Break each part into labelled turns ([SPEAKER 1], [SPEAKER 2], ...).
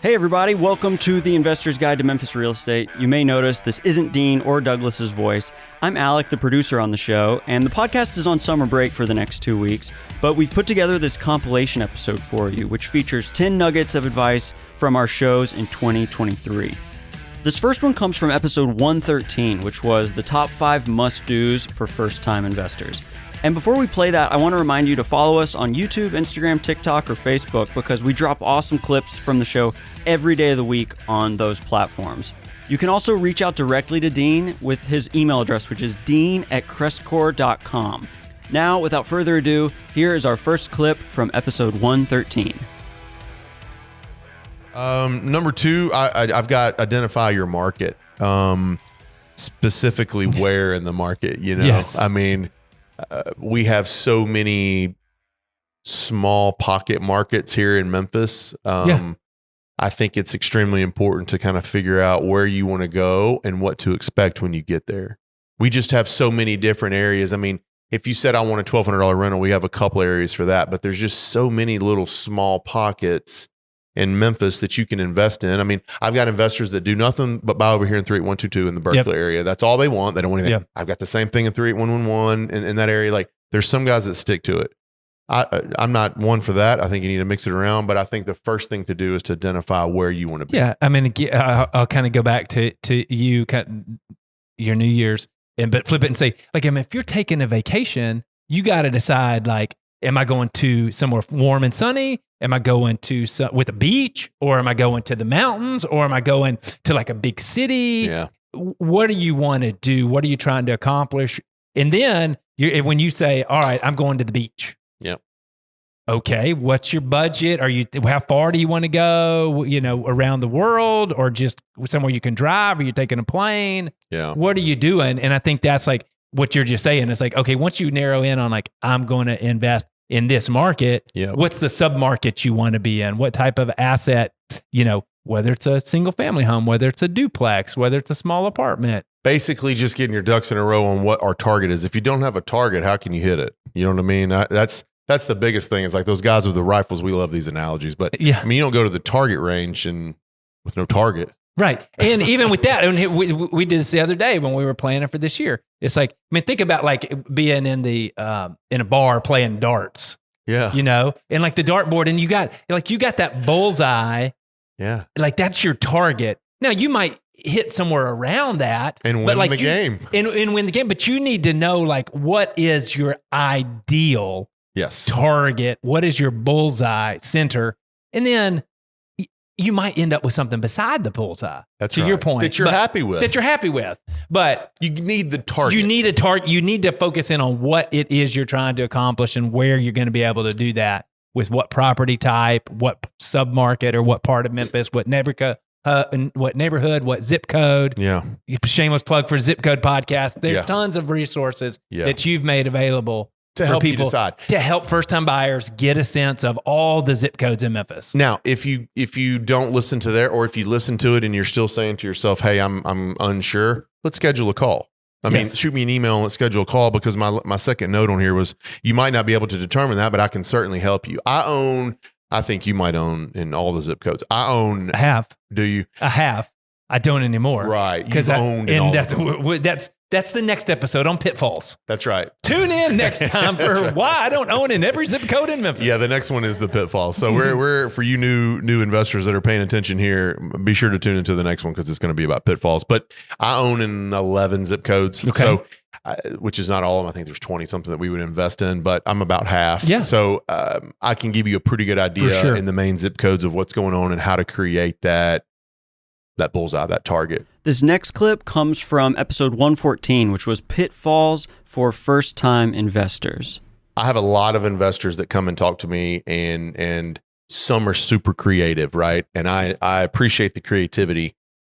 [SPEAKER 1] Hey everybody, welcome to the Investor's Guide to Memphis Real Estate. You may notice this isn't Dean or Douglas's voice. I'm Alec, the producer on the show, and the podcast is on summer break for the next 2 weeks, but we've put together this compilation episode for you, which features 10 nuggets of advice from our shows in 2023. This first one comes from episode 113, which was the top 5 must-dos for first-time investors. And before we play that, I want to remind you to follow us on YouTube, Instagram, TikTok, or Facebook because we drop awesome clips from the show every day of the week on those platforms. You can also reach out directly to Dean with his email address, which is dean@crestcore.com. Now, without further ado, here is our first clip from episode 113.
[SPEAKER 2] Number 2, I've got identify your market, specifically where in the market, you know,
[SPEAKER 3] Yes.
[SPEAKER 2] I mean, we have so many small pocket markets here in Memphis. I think it's extremely important to kind of figure out where you want to go and what to expect when you get there. We just have so many different areas. I mean, if you said I want a $1,200 rental, we have a couple areas for that, but there's just so many little small pockets in Memphis that you can invest in. I mean, I've got investors that do nothing but buy over here in 38122 in the Berkeley area. That's all they want. They don't want anything.
[SPEAKER 3] Yep.
[SPEAKER 2] I've got the same thing in 38111 in that area. Like, there's some guys that stick to it. I'm not one for that. I think you need to mix it around, but I think the first thing to do is to identify where you want to be.
[SPEAKER 3] Yeah, I mean, I'll kind of go back to you, your New Year's, but flip it and say, like, I mean, if you're taking a vacation, you got to decide, like, am I going to somewhere warm and sunny? Am I going to with a beach, or am I going to the mountains, or am I going to like a big city?
[SPEAKER 2] Yeah.
[SPEAKER 3] What do you want to do? What are you trying to accomplish? And then when you say, all right, I'm going to the beach.
[SPEAKER 2] Yep.
[SPEAKER 3] Okay, what's your budget? How far do you want to go? You know, around the world, or just somewhere you can drive? Are you taking a plane?
[SPEAKER 2] Yeah.
[SPEAKER 3] What are you doing? And I think that's like what you're just saying. It's like, okay, once you narrow in on like, I'm going to invest in this market,
[SPEAKER 2] Yep.
[SPEAKER 3] What's the sub-market you want to be in? What type of asset, you know, whether it's a single family home, whether it's a duplex, whether it's a small apartment.
[SPEAKER 2] Basically just getting your ducks in a row on what our target is. If you don't have a target, how can you hit it? You know what I mean? That's the biggest thing. It's like those guys with the rifles. We love these analogies, but
[SPEAKER 3] Yeah.
[SPEAKER 2] I mean, you don't go to the target range and with no target.
[SPEAKER 3] Right. And even with that, and we did this the other day when we were planning for this year. It's like, I mean, think about like being in a bar playing darts.
[SPEAKER 2] Yeah.
[SPEAKER 3] You know, and like the dartboard, and you got that bullseye.
[SPEAKER 2] Yeah.
[SPEAKER 3] Like that's your target. Now you might hit somewhere around that
[SPEAKER 2] And win the game.
[SPEAKER 3] And win the game. But you need to know like what is your ideal
[SPEAKER 2] Yes.
[SPEAKER 3] target? What is your bullseye center? And then you might end up with something beside the bullseye.
[SPEAKER 2] That's
[SPEAKER 3] to
[SPEAKER 2] right.
[SPEAKER 3] your point.
[SPEAKER 2] That you're happy with.
[SPEAKER 3] That you're happy with. But
[SPEAKER 2] You need the target.
[SPEAKER 3] you need a target. You need to focus in on what it is you're trying to accomplish and where you're going to be able to do that with what property type, what submarket or what part of Memphis, what neighborhood, what zip code.
[SPEAKER 2] Yeah.
[SPEAKER 3] Shameless plug for Zip Code Podcast. There's
[SPEAKER 2] Yeah.
[SPEAKER 3] tons of resources
[SPEAKER 2] Yeah.
[SPEAKER 3] that you've made available
[SPEAKER 2] To
[SPEAKER 3] for
[SPEAKER 2] help you
[SPEAKER 3] people
[SPEAKER 2] decide.
[SPEAKER 3] to help first-time buyers get a sense of all the zip codes in Memphis.
[SPEAKER 2] Now, if you don't listen to there, or if you listen to it and you're still saying to yourself, "Hey, I'm unsure," let's schedule a call. I mean,
[SPEAKER 3] Yes.
[SPEAKER 2] shoot me an email and let's schedule a call, because my second note on here was, you might not be able to determine that, but I can certainly help you. I think you might own in all the zip codes.
[SPEAKER 3] I have.
[SPEAKER 2] Do you?
[SPEAKER 3] I have. I don't anymore.
[SPEAKER 2] Right.
[SPEAKER 3] Because
[SPEAKER 2] You've owned in all of them.
[SPEAKER 3] that's the next episode on Pitfalls.
[SPEAKER 2] That's right.
[SPEAKER 3] Tune in next time for why I don't own in every zip code in Memphis.
[SPEAKER 2] Yeah, the next one is the Pitfalls. So we're for you new investors that are paying attention here, be sure to tune into the next one, because it's going to be about pitfalls. But I own in 11 zip codes.
[SPEAKER 3] Okay.
[SPEAKER 2] So which is not all of them. I think there's 20 something that we would invest in, but I'm about half.
[SPEAKER 3] Yeah.
[SPEAKER 2] So I can give you a pretty good idea
[SPEAKER 3] sure.
[SPEAKER 2] in the main zip codes of what's going on and how to create that bullseye, that target.
[SPEAKER 1] This next clip comes from episode 114, which was Pitfalls for First-Time Investors.
[SPEAKER 2] I have a lot of investors that come and talk to me, and some are super creative, right? And I appreciate the creativity.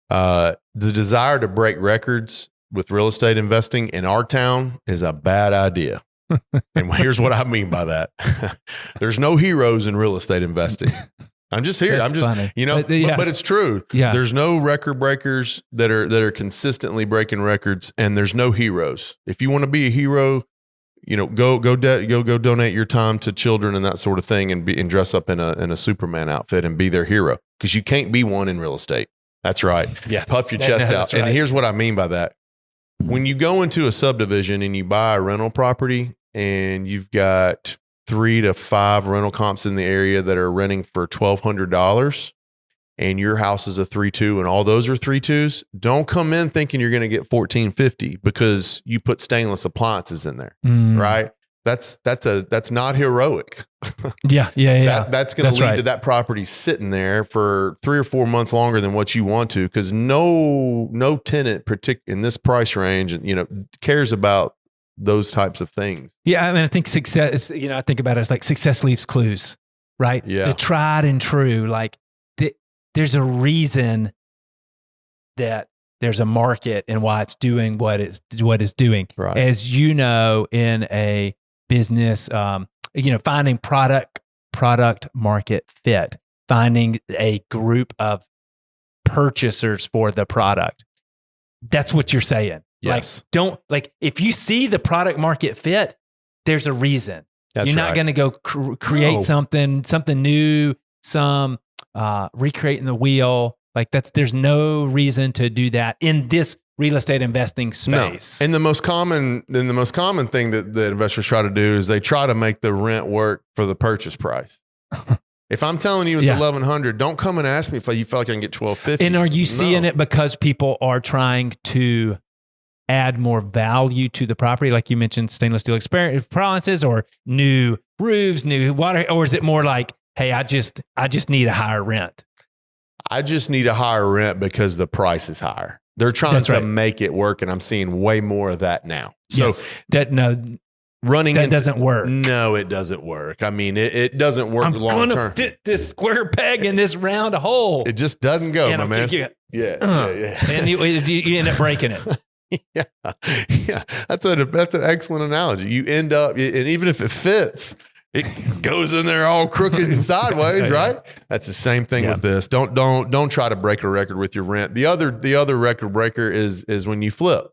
[SPEAKER 2] The desire to break records with real estate investing in our town is a bad idea. And here's what I mean by that. There's no heroes in real estate investing. I'm just here.
[SPEAKER 3] That's
[SPEAKER 2] I'm just,
[SPEAKER 3] funny.
[SPEAKER 2] you know, but it's true.
[SPEAKER 3] Yeah.
[SPEAKER 2] There's no record breakers that are consistently breaking records, and there's no heroes. If you want to be a hero, go donate your time to children and that sort of thing, and dress up in a Superman outfit and be their hero, because you can't be one in real estate. That's right.
[SPEAKER 3] Yeah.
[SPEAKER 2] Puff your chest out.
[SPEAKER 3] Right.
[SPEAKER 2] And here's what I mean by that. When you go into a subdivision and you buy a rental property and you've got 3 to 5 rental comps in the area that are renting for $1,200, and your house is a 3.2 and all those are 3.2s, don't come in thinking you're going to get $1,450 because you put stainless appliances in there, right? That's not heroic.
[SPEAKER 3] Yeah.
[SPEAKER 2] That's going to lead to that property sitting there for 3 or 4 months longer than what you want to, because no tenant in this price range, cares about those types of things.
[SPEAKER 3] Yeah, I mean, I think success. I think about it as like success leaves clues, right?
[SPEAKER 2] Yeah,
[SPEAKER 3] the tried and true. Like there's a reason that there's a market and why it's doing what it's doing.
[SPEAKER 2] Right.
[SPEAKER 3] As you know, in a business, finding product market fit, finding a group of purchasers for the product. That's what you're saying.
[SPEAKER 2] Yes.
[SPEAKER 3] If you see the product market fit, there's a reason.
[SPEAKER 2] That's
[SPEAKER 3] You're not going to go create something new, recreating the wheel. There's no reason to do that in this real estate investing space.
[SPEAKER 2] No. And the most common thing that the investors try to do is they try to make the rent work for the purchase price. If I'm telling you it's $1,100, don't come and ask me if you feel like I can get $1,250.
[SPEAKER 3] And are you seeing it because people are trying to add more value to the property, like you mentioned, stainless steel appliances or new roofs, new water, or is it more like, hey, I just need a higher rent?
[SPEAKER 2] I just need a higher rent because the price is higher. They're trying to make it work, and I'm seeing way more of that now. So
[SPEAKER 3] that doesn't work.
[SPEAKER 2] No, it doesn't work. I mean, it doesn't work long term. I'm going to
[SPEAKER 3] fit this square peg in this round hole.
[SPEAKER 2] It just doesn't go, my man. And
[SPEAKER 3] you end up breaking it.
[SPEAKER 2] Yeah. That's an excellent analogy. You end up, and even if it fits, it goes in there all crooked and sideways, right? That's the same thing with this. Don't try to break a record with your rent. The other record breaker is when you flip.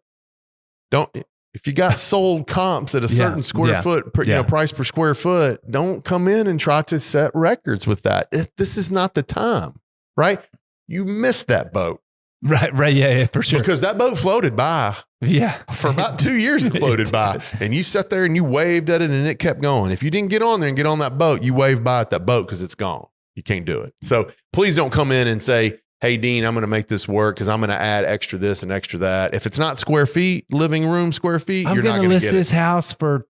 [SPEAKER 2] If you got sold comps at a certain square foot, price per square foot, don't come in and try to set records with that. This is not the time, right? You missed that boat.
[SPEAKER 3] Right. Yeah, for sure.
[SPEAKER 2] Because that boat floated by.
[SPEAKER 3] Yeah.
[SPEAKER 2] For about 2 years it floated by. And you sat there and you waved at it and it kept going. If you didn't get on there and get on that boat, you waved by at that boat because it's gone. You can't do it. So please don't come in and say, hey, Dean, I'm going to make this work because I'm going to add extra this and extra that. If it's not square feet, living room square feet, you're not going to get it.
[SPEAKER 3] I'm going to list this house for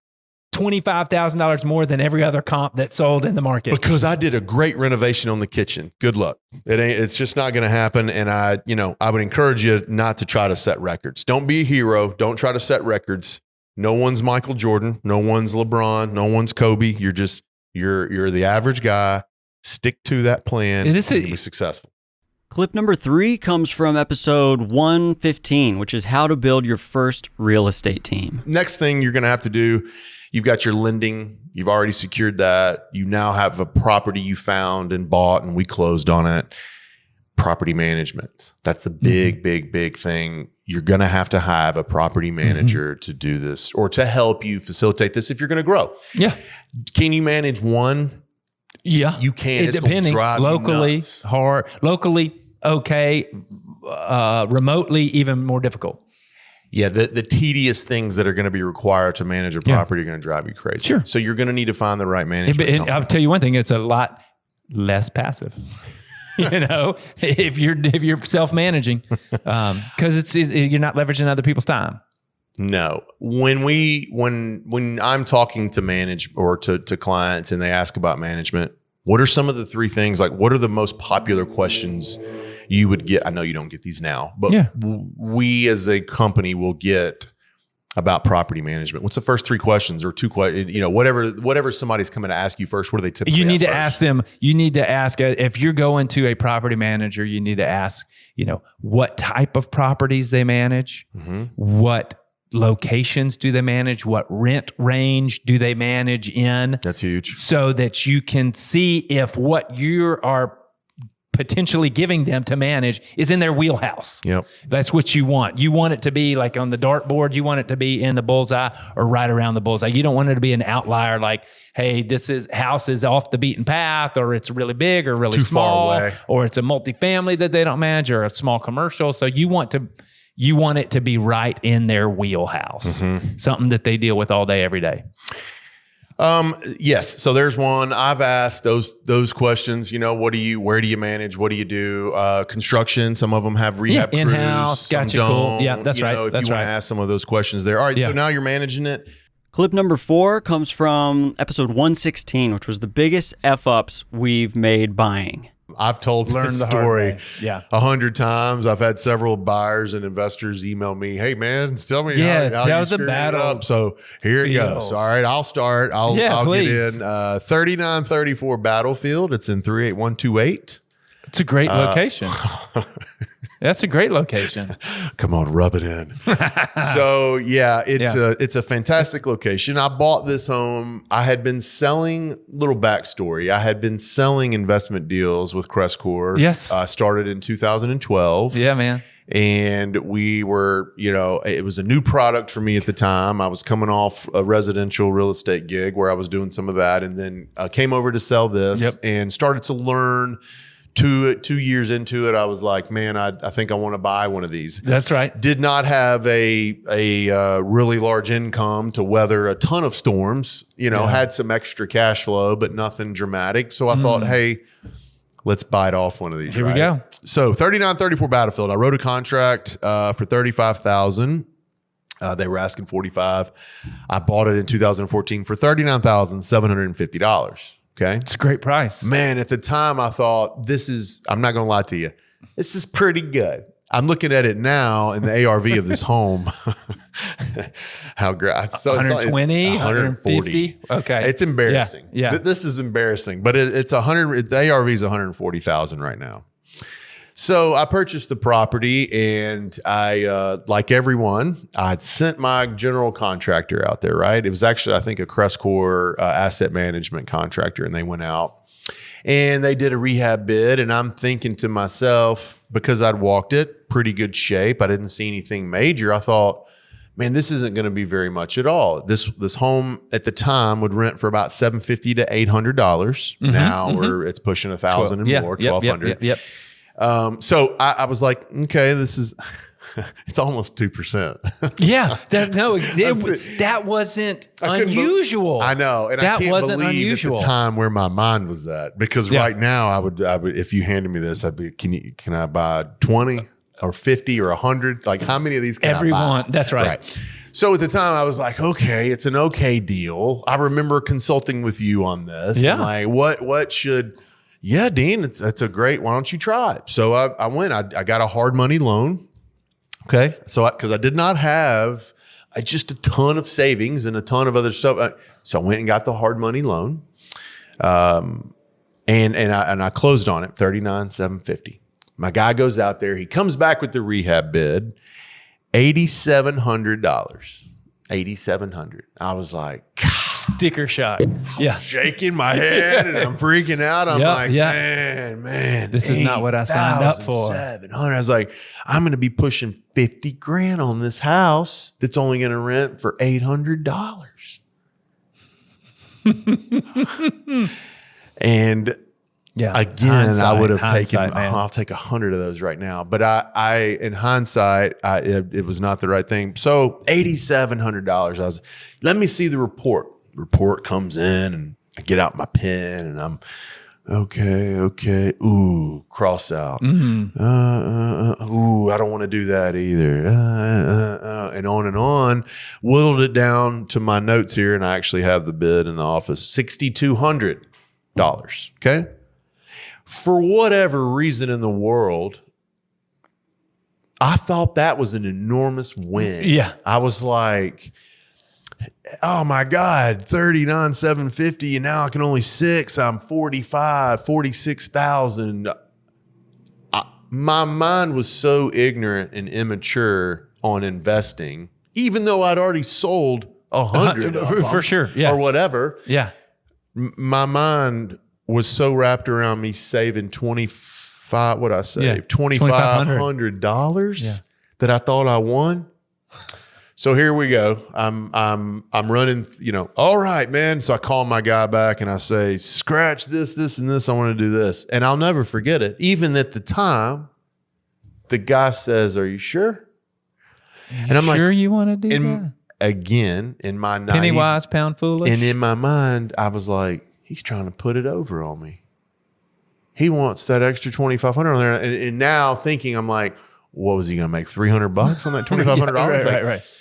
[SPEAKER 3] $25,000 more than every other comp that sold in the market.
[SPEAKER 2] Because I did a great renovation on the kitchen. Good luck. It's just not going to happen. And I would encourage you not to try to set records. Don't be a hero. Don't try to set records. No one's Michael Jordan. No one's LeBron. No one's Kobe. You're the average guy. Stick to that plan. And you'll be successful.
[SPEAKER 1] Clip number 3 comes from episode 115, which is how to build your first real estate team.
[SPEAKER 2] Next thing you're going to have to do, you've got your lending. You've already secured that. You now have a property you found and bought, and we closed on it. Property management. That's a big thing. You're going to have a property manager to do this or to help you facilitate this if you're going to grow.
[SPEAKER 3] Yeah.
[SPEAKER 2] Can you manage one?
[SPEAKER 3] Yeah.
[SPEAKER 2] You can.
[SPEAKER 3] It's depending. Locally, hard. Locally, okay. Remotely, even more difficult.
[SPEAKER 2] Yeah, the tedious things that are going to be required to manage a property are going to drive you crazy.
[SPEAKER 3] Sure.
[SPEAKER 2] So you're going to need to find the right management company.
[SPEAKER 3] I'll tell you one thing, it's a lot less passive. If you're self-managing, because you're not leveraging other people's time.
[SPEAKER 2] No. When I'm talking to to clients and they ask about management, what are some of the 3 things? Like, what are the most popular questions you would get? I know you don't get these now, but we as a company will get about property management. What's the first 3 questions or 2 questions? Whatever somebody's coming to ask you first, what do they typically
[SPEAKER 3] You need to
[SPEAKER 2] first?
[SPEAKER 3] ask them. You need to ask, if you're going to a property manager, you need to ask, what type of properties they manage, what locations do they manage, what rent range do they manage in.
[SPEAKER 2] That's huge.
[SPEAKER 3] So that you can see if what you are potentially giving them to manage is in their wheelhouse.
[SPEAKER 2] Yep.
[SPEAKER 3] That's what you want. You want it to be like on the dartboard. You want it to be in the bullseye or right around the bullseye. You don't want it to be an outlier like, hey, house is off the beaten path, or it's really big or really small,
[SPEAKER 2] far away,
[SPEAKER 3] or it's a multifamily that they don't manage, or a small commercial. So you want it to be right in their wheelhouse, something that they deal with all day, every day.
[SPEAKER 2] Yes. So there's one. I've asked those questions, where do you manage? What do you do? Construction. Some of them have rehab crews,
[SPEAKER 3] in-house. Gotcha. Cool. Yeah, that's right.
[SPEAKER 2] If you want to ask some of those questions there. All right. So now you're managing it.
[SPEAKER 1] Clip number 4 comes from episode 116, which was the biggest F-ups we've made buying.
[SPEAKER 2] I've told this story
[SPEAKER 3] 100
[SPEAKER 2] times. I've had several buyers and investors email me, "Hey man, tell me how you screwed it up." So here it goes. All right, I'll start. I'll get in 3934 Battlefield. It's in 38128.
[SPEAKER 3] It's a great location. That's a great location.
[SPEAKER 2] Come on, rub it in. So it's a fantastic location. I bought this home. I had been selling, little backstory. I had been selling investment deals with Crestcore.
[SPEAKER 3] Yes.
[SPEAKER 2] I started in 2012.
[SPEAKER 3] Yeah, man.
[SPEAKER 2] And we were, it was a new product for me at the time. I was coming off a residential real estate gig where I was doing some of that, and then came over to sell this and started to learn. 2 years into it, I was like, man, I think I want to buy one of these.
[SPEAKER 3] That's right.
[SPEAKER 2] Did not have a really large income to weather a ton of storms, had some extra cash flow, but nothing dramatic. So I thought, hey, let's bite off one of these.
[SPEAKER 3] Here we go.
[SPEAKER 2] So 3934 Battlefield, I wrote a contract for $35,000. They were asking $45,000. I bought it in 2014 for $39,750. Okay.
[SPEAKER 3] It's a great price.
[SPEAKER 2] Man, at the time I thought I'm not going to lie to you, this is pretty good. I'm looking at it now in the ARV of this home. How great. So
[SPEAKER 3] 120, 140. Okay.
[SPEAKER 2] It's embarrassing.
[SPEAKER 3] Yeah.
[SPEAKER 2] This is embarrassing, but it's 100. The ARV is 140,000 right now. So I purchased the property, and I, like everyone, I'd sent my general contractor out there, right? It was actually, I think, a Crestcore asset management contractor, and they went out and they did a rehab bid. And I'm thinking to myself, because I'd walked it, pretty good shape, I didn't see anything major. I thought, man, this isn't going to be very much at all. This home at the time would rent for about $750 to $800. Now it's pushing $1,000 and more, $1,200.
[SPEAKER 3] Yep.
[SPEAKER 2] So I was like, okay, this is, it's almost 2%.
[SPEAKER 3] Yeah. That wasn't unusual.
[SPEAKER 2] I know. And
[SPEAKER 3] that
[SPEAKER 2] I can't
[SPEAKER 3] wasn't
[SPEAKER 2] believe
[SPEAKER 3] unusual.
[SPEAKER 2] At the time where my mind was at, because right now I would, if you handed me this, I'd be, can I buy 20 or 50 or 100? Like, how many of these can I buy?
[SPEAKER 3] That's right.
[SPEAKER 2] So at the time I was like, okay, it's an okay deal. I remember consulting with you on this. Yeah. Like, what should, Dean, that's a great, why don't you try it? So I went, I got a hard money loan. Okay. So because I did not have just a ton of savings and a ton of other stuff. So I went and got the hard money loan. And I closed on it, $39,750. My guy goes out there, he comes back with the rehab bid, $8,700. $8,700. I was like,
[SPEAKER 3] sticker shock.
[SPEAKER 2] I'm shaking my head and I'm freaking out. I'm man,
[SPEAKER 3] this is not what I signed up for.
[SPEAKER 2] $700. I was like, I'm going to be pushing $50,000 on this house that's only going to rent for $800. And again, I would have taken, I'll take 100 of those right now. But I in hindsight, it was not the right thing. So $8,700. Let me see the report. Report comes in, and I get out my pen, and I'm okay. Ooh, cross out. Ooh, I don't want to do that either. And on. Whittled it down to my notes here, and I actually have the bid in the office. $6,200. Okay. For whatever reason in the world, I thought that was an enormous win.
[SPEAKER 3] Yeah.
[SPEAKER 2] I was like, oh my God, $39,750, and now I can only I'm $46,000. My mind was so ignorant and immature on investing, even though I'd already sold 100
[SPEAKER 3] for sure. Yeah.
[SPEAKER 2] Or whatever.
[SPEAKER 3] Yeah.
[SPEAKER 2] My mind was so wrapped around me saving $25,000 What I say?
[SPEAKER 3] Yeah.
[SPEAKER 2] $2,500 that I thought I won. So here we go. I'm running, all right, man. So I call my guy back and I say, scratch this, and this. I want to do this. And I'll never forget it. Even at the time, the guy says, are you sure? And I'm
[SPEAKER 3] sure
[SPEAKER 2] like,
[SPEAKER 3] you want to do that?
[SPEAKER 2] Again, in my
[SPEAKER 3] penny wise, pound foolish.
[SPEAKER 2] And in my mind, I was like, he's trying to put it over on me. He wants that extra $2,500 on there. And now thinking, I'm like, what was he going to make? $300 on that $2,500?
[SPEAKER 3] Right.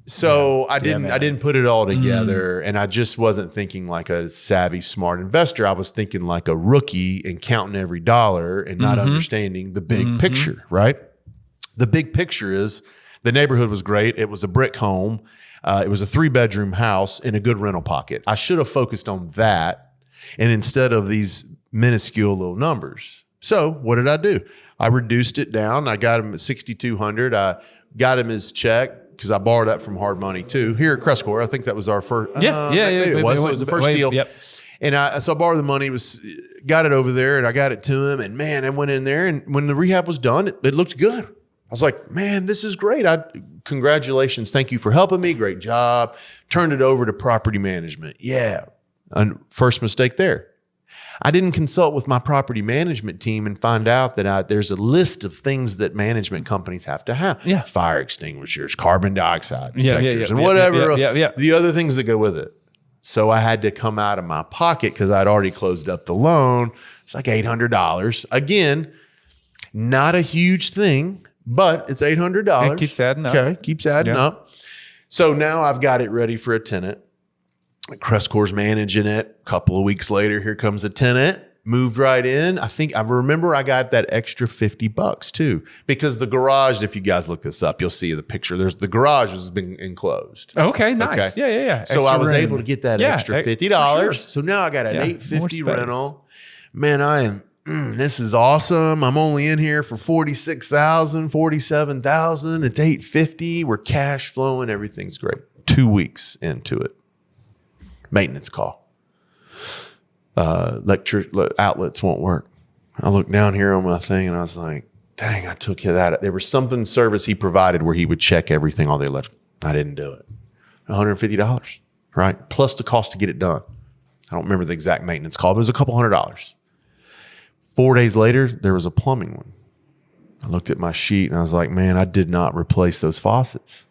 [SPEAKER 2] So I didn't put it all together, and I just wasn't thinking like a savvy, smart investor. I was thinking like a rookie and counting every dollar and not understanding the big picture, right? The big picture is the neighborhood was great. It was a brick home. It was a 3-bedroom house in a good rental pocket. I should have focused on that, and instead of these minuscule little numbers. So what did I do? I reduced it down. I got him at $6,200. I got him his check because I borrowed that from Hard Money too. Here at Crestcore, I think that was our first. Maybe it was. So it was the first deal.
[SPEAKER 3] Yep.
[SPEAKER 2] And so I borrowed the money. Got it over there, and I got it to him. And man, I went in there, and when the rehab was done, it looked good. I was like, man, this is great. Congratulations. Thank you for helping me. Great job. Turned it over to property management. Yeah. And first mistake there. I didn't consult with my property management team and find out that there's a list of things that management companies have to have.
[SPEAKER 3] Yeah.
[SPEAKER 2] Fire extinguishers, carbon dioxide detectors, and whatever. The other things that go with it. So I had to come out of my pocket because I'd already closed up the loan. It's like $800. Again, not a huge thing, but it's $800.
[SPEAKER 3] It keeps adding up.
[SPEAKER 2] Okay, keeps adding up. So now I've got it ready for a tenant. Crestcore's managing it. A couple of weeks later, here comes a tenant. Moved right in. I remember I got that extra $50 too, because the garage, if you guys look this up, you'll see the picture. The garage has been enclosed.
[SPEAKER 3] Okay, nice. Okay. Yeah.
[SPEAKER 2] So I was able to get that extra $50. Sure. So now I got an $850 rental. Man, this is awesome. I'm only in here for $46,000, $47,000. It's $850. We're cash flowing. Everything's great. 2 weeks into it. Maintenance call. Electric outlets won't work. I looked down here on my thing and I was like, dang, I took that. There was something service he provided where he would check everything on the electric. I didn't do it. $150, right? Plus the cost to get it done. I don't remember the exact maintenance call, but it was a couple $100. 4 days later, there was a plumbing one. I looked at my sheet and I was like, man, I did not replace those faucets.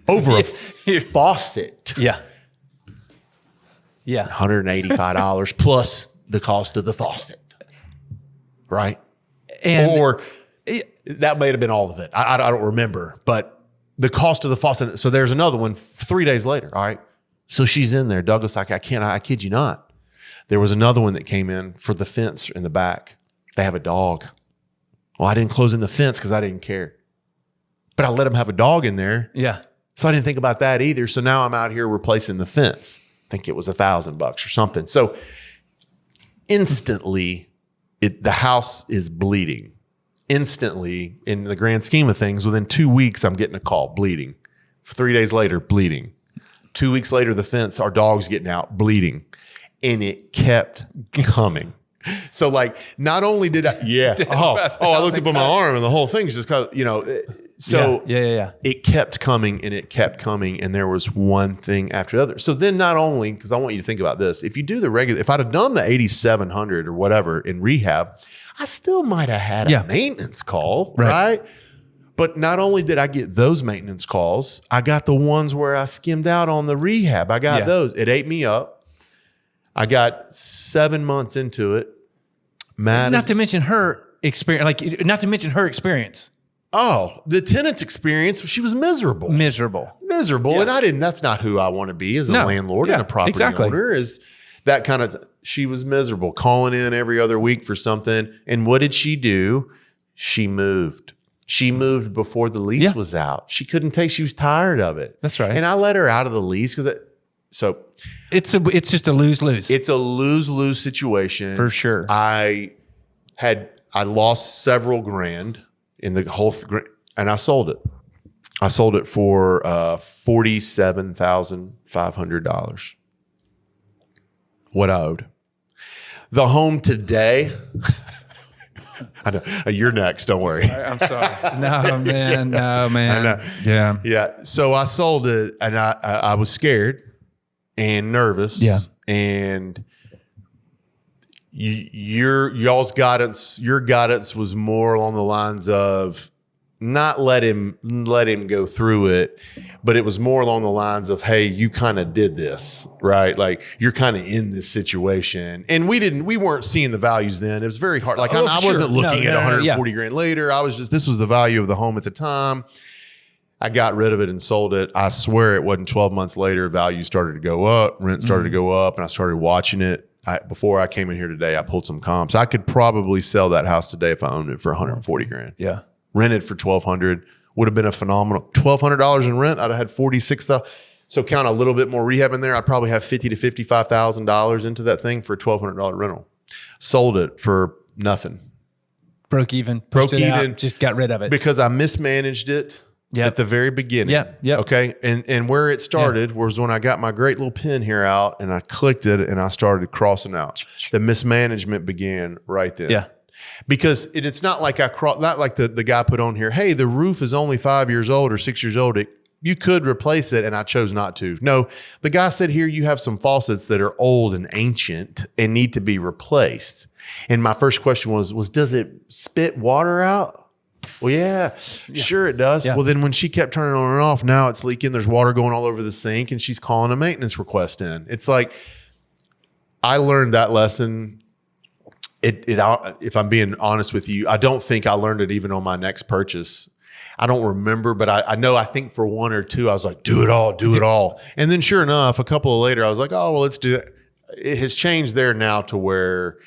[SPEAKER 2] Over a faucet.
[SPEAKER 3] Yeah.
[SPEAKER 2] $185 plus the cost of the faucet. Right?
[SPEAKER 3] Or
[SPEAKER 2] that may have been all of it. I don't remember, but the cost of the faucet. So there's another one 3 days later. All right. So she's in there. Douglas, I kid you not. There was another one that came in for the fence in the back. They have a dog. Well, I didn't close in the fence because I didn't care. But I let them have a dog in there.
[SPEAKER 3] Yeah.
[SPEAKER 2] So I didn't think about that either. So now I'm out here replacing the fence. I think it was $1,000 or something. So instantly, the house is bleeding. Instantly, in the grand scheme of things, within 2 weeks, I'm getting a call, bleeding. 3 days later, bleeding. 2 weeks later, the fence, our dog's getting out, bleeding. And it kept coming. So like, not only did I, I looked up on my arm and the whole thing's just kind of, so it kept coming and it kept coming. And there was one thing after the other. So then not only, because I want you to think about this, if you do the regular, if I'd have done the 8,700 or whatever in rehab, I still might have had a maintenance call, right? But not only did I get those maintenance calls, I got the ones where I skimmed out on the rehab. I got those. It ate me up. I got 7 months into it.
[SPEAKER 3] Not to mention her experience.
[SPEAKER 2] Oh, the tenant's experience. She was miserable.
[SPEAKER 3] Yeah.
[SPEAKER 2] And that's not who I want to be as a landlord and a property owner. Is that kind of, she was miserable, calling in every other week for something. And what did she do? She moved. She moved before the lease was out. She couldn't take, she was tired of it.
[SPEAKER 3] That's right.
[SPEAKER 2] And I let her out of the lease because
[SPEAKER 3] it's just a lose-lose.
[SPEAKER 2] It's a lose-lose situation.
[SPEAKER 3] For sure.
[SPEAKER 2] I lost several grand in the whole, and I sold it. I sold it for $47,500. What I owed. The home today, I know. You're next. Don't worry.
[SPEAKER 3] I'm sorry. No, man.
[SPEAKER 2] I know.
[SPEAKER 3] Yeah.
[SPEAKER 2] Yeah. So I sold it, and I was scared and nervous.
[SPEAKER 3] Yeah.
[SPEAKER 2] And your guidance was more along the lines of not let him go through it, but it was more along the lines of, hey, you kind of did this, right? Like you're kind of in this situation, and we weren't seeing the values then. It was very hard. Like I wasn't looking at 140 grand later. I was just, this was the value of the home at the time. I got rid of it and sold it. I swear it wasn't 12 months later. Value started to go up, rent started to go up, and I started watching it. Before I came in here today, I pulled some comps. I could probably sell that house today if I owned it for 140 grand.
[SPEAKER 3] Yeah.
[SPEAKER 2] Rented for 1,200 would have been a phenomenal $1,200 in rent. I'd have had 46,000. So count a little bit more rehab in there. I'd probably have $50,000 to $55,000 into that thing for a $1,200 rental. Sold it for nothing.
[SPEAKER 3] Broke even. Just got rid of it
[SPEAKER 2] because I mismanaged it. At the very beginning.
[SPEAKER 3] Yeah.
[SPEAKER 2] Okay. And where it started was when I got my great little pen here out and I clicked it and I started crossing out. The mismanagement began right then.
[SPEAKER 3] Yeah.
[SPEAKER 2] Because it's not like not like the guy put on here, hey, the roof is only 5 years old or 6 years old. You could replace it, and I chose not to. No, the guy said here you have some faucets that are old and ancient and need to be replaced. And my first question was does it spit water out? Well, yeah, sure it does. Yeah. Well, then when she kept turning on and off, now it's leaking. There's water going all over the sink, and she's calling a maintenance request in. It's like I learned that lesson. If I'm being honest with you, I don't think I learned it even on my next purchase. I don't remember, but I think for one or two, I was like, do it all. And then sure enough, a couple of later, I was like, oh, well, let's do it. It has changed there now to where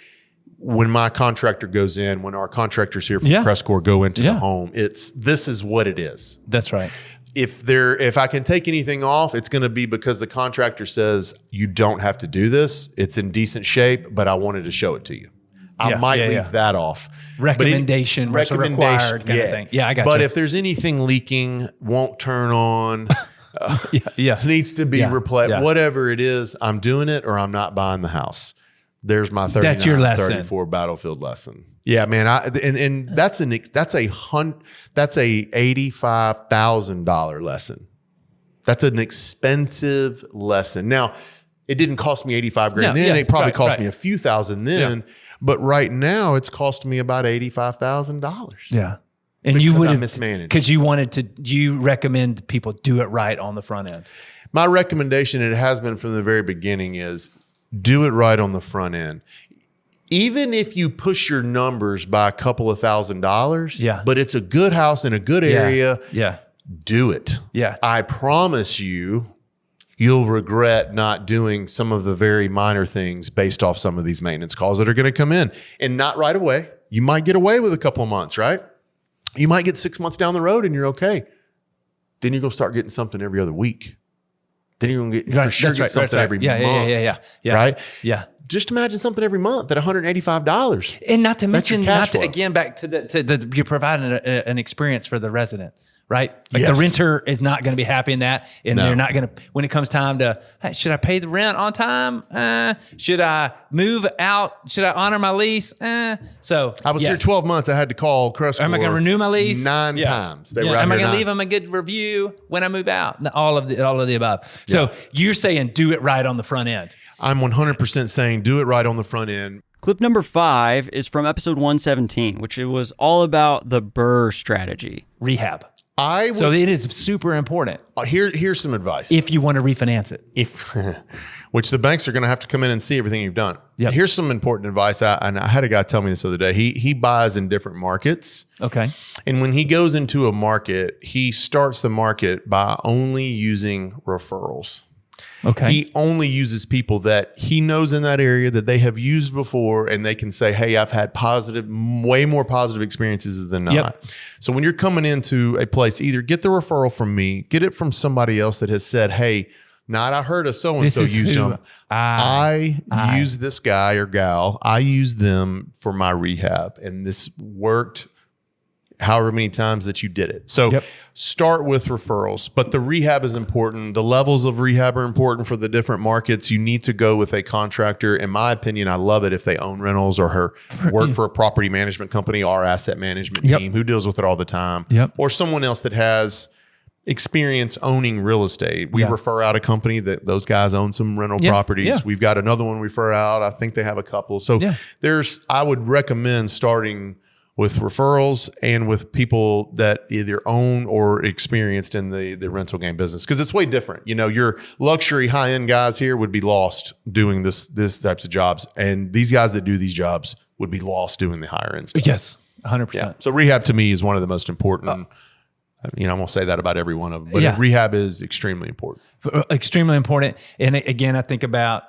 [SPEAKER 2] when my contractor goes in, when our contractors here from Press Corps go into the home, this is what it is.
[SPEAKER 3] That's right.
[SPEAKER 2] If I can take anything off, it's going to be because the contractor says you don't have to do this. It's in decent shape, but I wanted to show it to you. I might leave that off.
[SPEAKER 3] Recommendation required kind of thing. Yeah, I got you.
[SPEAKER 2] But if there's anything leaking, won't turn on, needs to be replaced, whatever it is, I'm doing it or I'm not buying the house. There's my 34 battlefield lesson. Yeah, man. And that's a $85,000 lesson. That's an expensive lesson. Now, it didn't cost me 85 grand then. It probably cost me a few thousand then. Yeah. But right now, it's cost me about $85,000.
[SPEAKER 3] Yeah. And you would have
[SPEAKER 2] mismanaged
[SPEAKER 3] because you wanted to. You recommend people do it right on the front end.
[SPEAKER 2] My recommendation, and it has been from the very beginning, is do it right on the front end. Even if you push your numbers by a couple of $1,000s, but it's a good house in a good area, do it.
[SPEAKER 3] Yeah.
[SPEAKER 2] I promise you'll regret not doing some of the very minor things based off some of these maintenance calls that are going to come in. And not right away. You might get away with a couple of months, right? You might get 6 months down the road and you're okay. Then you're going to start getting something every other week. Then you're going to get something every month. Right?
[SPEAKER 3] Yeah.
[SPEAKER 2] Just imagine something every month at $185.
[SPEAKER 3] And not to mention, again, back to you're providing an experience for the resident. Right? Like the renter is not going to be happy in that. And they're not going to, when it comes time to, hey, should I pay the rent on time? Should I move out? Should I honor my lease? So
[SPEAKER 2] I was here 12 months. I had to call Crest Corps.
[SPEAKER 3] Am I going to renew my lease?
[SPEAKER 2] 9 times. They were
[SPEAKER 3] Am I going to leave them a good review when I move out? All of the above. So you're saying do it right on the front end.
[SPEAKER 2] I'm 100% saying do it right on the front end.
[SPEAKER 1] Clip number 5 is from episode 117, which it was all about the BRRRR strategy.
[SPEAKER 3] Rehab. So it is super important.
[SPEAKER 2] Here's some advice.
[SPEAKER 3] If you want to refinance it.
[SPEAKER 2] Which the banks are going to have to come in and see everything you've done.
[SPEAKER 3] Yep.
[SPEAKER 2] Here's some important advice. I had a guy tell me this the other day. He buys in different markets.
[SPEAKER 3] Okay.
[SPEAKER 2] And when he goes into a market, he starts the market by only using referrals.
[SPEAKER 3] Okay.
[SPEAKER 2] He only uses people that he knows in that area that they have used before, and they can say, hey, I've had way more positive experiences than not.
[SPEAKER 3] Yep.
[SPEAKER 2] So when you're coming into a place, either get the referral from me, get it from somebody else that has said, hey, I heard of so-and-so used them. I use this guy or gal. I use them for my rehab, and this worked however many times that you did it. So start with referrals, but the rehab is important. The levels of rehab are important for the different markets. You need to go with a contractor. In my opinion, I love it if they own rentals or work for a property management company, our asset management team who deals with it all the time, or someone else that has experience owning real estate. We refer out a company that those guys own some rental properties. We've got another one we refer out. I think they have a couple. So I would recommend starting with referrals and with people that either own or experienced in the rental game business, because it's way different. Your luxury high-end guys here would be lost doing this types of jobs, and these guys that do these jobs would be lost doing the higher end stuff.
[SPEAKER 3] Yes, 100%.
[SPEAKER 2] So rehab to me is one of the most important. I'm gonna say that about every one of them, but rehab is extremely important.
[SPEAKER 3] Extremely important. And again, I think about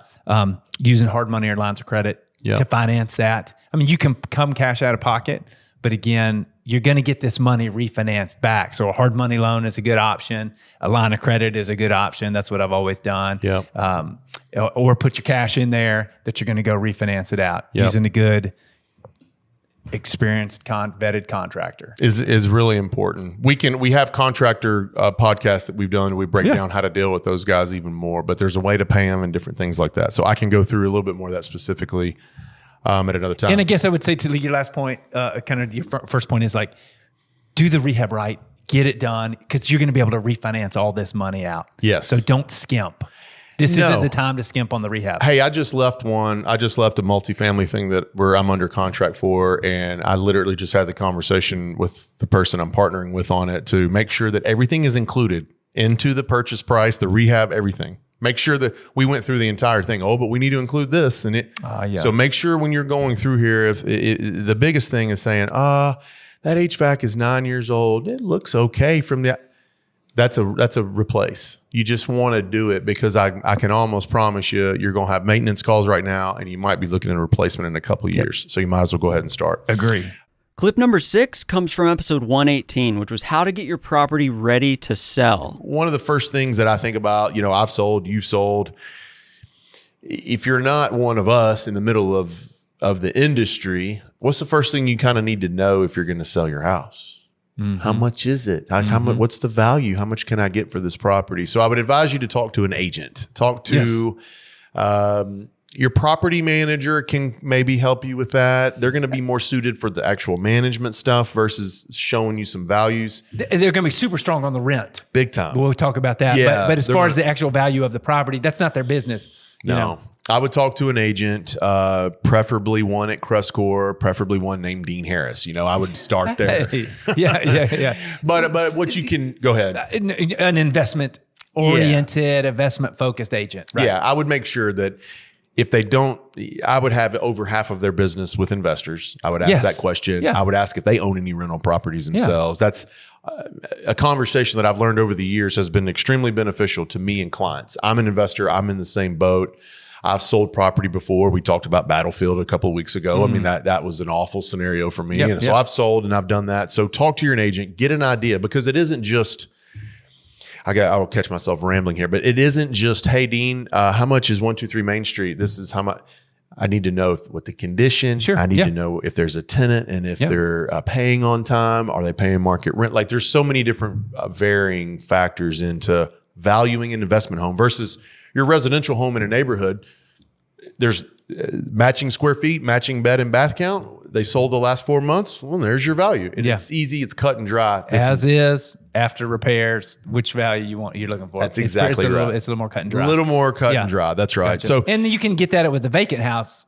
[SPEAKER 3] using hard money or lines of credit to finance that. I mean, you can come cash out of pocket, but again, you're going to get this money refinanced back. So a hard money loan is a good option. A line of credit is a good option. That's what I've always done. Or put your cash in there that you're going to go refinance it out using a good, experienced, vetted contractor
[SPEAKER 2] is really important. We have contractor podcasts that we've done. We break down how to deal with those guys even more, but there's a way to pay them and different things like that. So I can go through a little bit more of that specifically at another time.
[SPEAKER 3] And I guess I would say to your last point, kind of your first point is like, do the rehab right, get it done, because you're going to be able to refinance all this money out.
[SPEAKER 2] Yes.
[SPEAKER 3] So don't skimp. This isn't the time to skimp on the rehab.
[SPEAKER 2] Hey, I just left a multifamily thing where I'm under contract for, and I literally just had the conversation with the person I'm partnering with on it to make sure that everything is included into the purchase price, the rehab, everything. Make sure that we went through the entire thing. Oh, but we need to include this and it. So make sure when you're going through here, the biggest thing is saying, that HVAC is 9 years old. It looks okay from that. That's a replace. You just want to do it because I can almost promise you're going to have maintenance calls right now, and you might be looking at a replacement in a couple of years. So you might as well go ahead and start.
[SPEAKER 3] Agree.
[SPEAKER 1] Clip number 6 comes from episode 118, which was how to get your property ready to sell.
[SPEAKER 2] One of the first things that I think about, I've sold, you've sold. If you're not one of us in the middle of the industry, what's the first thing you kind of need to know if you're going to sell your house? Mm-hmm. How much is it? How much? What's the value? How much can I get for this property? So I would advise you to talk to an agent. Talk to your property manager can maybe help you with that. They're going to be more suited for the actual management stuff versus showing you some values.
[SPEAKER 3] They're going to be super strong on the rent.
[SPEAKER 2] Big time.
[SPEAKER 3] We'll talk about that.
[SPEAKER 2] Yeah,
[SPEAKER 3] but as far as the actual value of the property, that's not their business.
[SPEAKER 2] No. I would talk to an agent, preferably one at Crestcore, preferably one named Dean Harris. I would start there. But what you can go ahead.
[SPEAKER 3] An investment oriented, investment focused agent. Right?
[SPEAKER 2] Yeah, I would make sure that if they don't, I would have over half of their business with investors. I would ask that question. Yeah. I would ask if they own any rental properties themselves. That's a conversation that I've learned over the years has been extremely beneficial to me and clients. I'm an investor. I'm in the same boat. I've sold property before. We talked about Battlefield a couple of weeks ago. I mean, that was an awful scenario for me. So I've sold and I've done that. So talk to your agent, get an idea, because it isn't just, I'll catch myself rambling here, but it isn't just, hey, Dean, how much is 123 Main Street? This is how much. I need to know what the condition. I need to know if there's a tenant and if they're paying on time. Are they paying market rent? Like there's so many different varying factors into valuing an investment home versus your residential home in a neighborhood. There's matching square feet, matching bed and bath count. They sold the last 4 months. Well, there's your value. And it's easy. It's cut and dry.
[SPEAKER 3] As is after repairs, which value you're looking for.
[SPEAKER 2] That's exactly right.
[SPEAKER 3] It's a little more cut and dry.
[SPEAKER 2] A little more cut and dry. That's right.
[SPEAKER 3] Gotcha. And you can get that with a vacant house.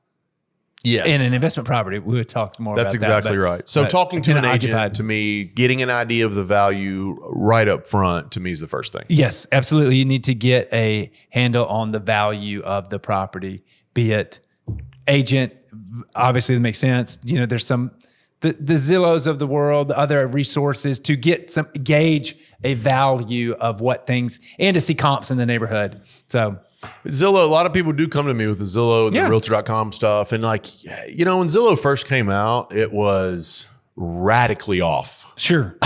[SPEAKER 2] Yes.
[SPEAKER 3] In an investment property. We would talk more about that.
[SPEAKER 2] That's exactly right. So talking to an agent, to me, getting an idea of the value right up front, to me, is the first thing.
[SPEAKER 3] Yes, absolutely. You need to get a handle on the value of the property, be it agent. Obviously, that makes sense. There's some, the Zillows of the world, the other resources to gauge a value of what things, and to see comps in the neighborhood. So
[SPEAKER 2] Zillow, a lot of people do come to me with the Zillow and the Realtor.com stuff. And when Zillow first came out, it was radically off.
[SPEAKER 3] Sure.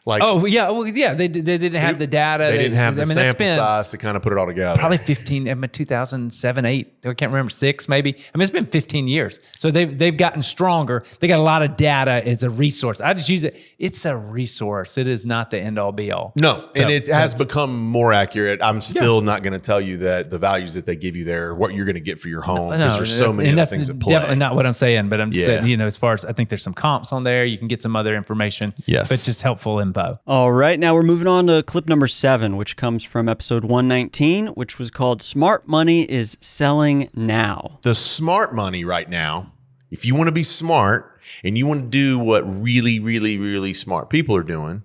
[SPEAKER 2] Like,
[SPEAKER 3] oh yeah, well yeah, they didn't have the data.
[SPEAKER 2] They didn't have the sample size to kind of put it all together.
[SPEAKER 3] Probably 2007, 8. I can't remember, 6 maybe. I mean, it's been 15 years. So they've gotten stronger. They got a lot of data as a resource. I just use it. It's a resource. It is not the end all be all.
[SPEAKER 2] No, and it has become more accurate. I'm still not going to tell you that the values that they give you there, what you're going to get for your home, because there's so many other things at play.
[SPEAKER 3] Definitely not what I'm saying, but I'm just saying, as far as I think there's some comps on there, you can get some other information.
[SPEAKER 2] Yes,
[SPEAKER 3] but just helpful info.
[SPEAKER 1] All right, now we're moving on to clip number 7, which comes from episode 119, which was called "Smart Money is Selling Now."
[SPEAKER 2] The smart money right now, if you want to be smart and you want to do what really, really, really smart people are doing,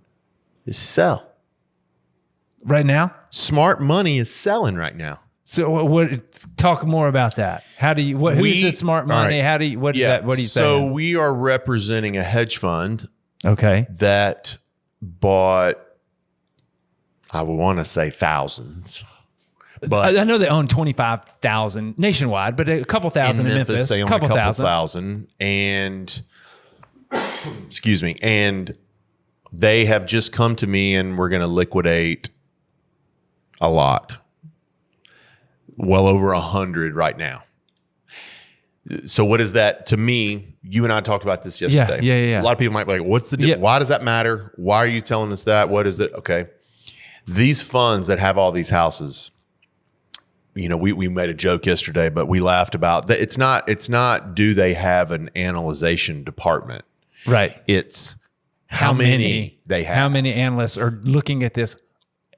[SPEAKER 2] is sell.
[SPEAKER 3] Right now?
[SPEAKER 2] Smart money is selling right now.
[SPEAKER 3] So talk more about that. How do you, who's the smart money?
[SPEAKER 2] Right.
[SPEAKER 3] How do you, what is that? What do you say?
[SPEAKER 2] So we are representing a hedge fund that bought, I would want to say thousands. But
[SPEAKER 3] I know they own 25,000 nationwide, but a couple thousand in Memphis.
[SPEAKER 2] They own a couple thousand. And excuse me. And they have just come to me and we're going to liquidate a lot. Well over 100 right now. So what is that to me? You and I talked about this yesterday.
[SPEAKER 3] Yeah.
[SPEAKER 2] A lot of people might be like, what's the difference? Why does that matter? Why are you telling us that? What is it? Okay. These funds that have all these houses, we made a joke yesterday, but we laughed about that. It's not do they have an analyzation department?
[SPEAKER 3] Right.
[SPEAKER 2] It's how many they have.
[SPEAKER 3] How many analysts are looking at this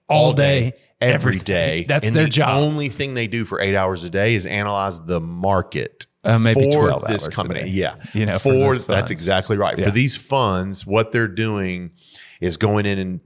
[SPEAKER 3] all day,
[SPEAKER 2] every day.
[SPEAKER 3] That's their job.
[SPEAKER 2] The only thing they do for 8 hours a day is analyze the market
[SPEAKER 3] maybe
[SPEAKER 2] for
[SPEAKER 3] 12
[SPEAKER 2] this
[SPEAKER 3] hours
[SPEAKER 2] company.
[SPEAKER 3] a day.
[SPEAKER 2] Yeah.
[SPEAKER 3] For
[SPEAKER 2] that's exactly right.
[SPEAKER 3] Yeah.
[SPEAKER 2] For these funds, what they're doing is going in and,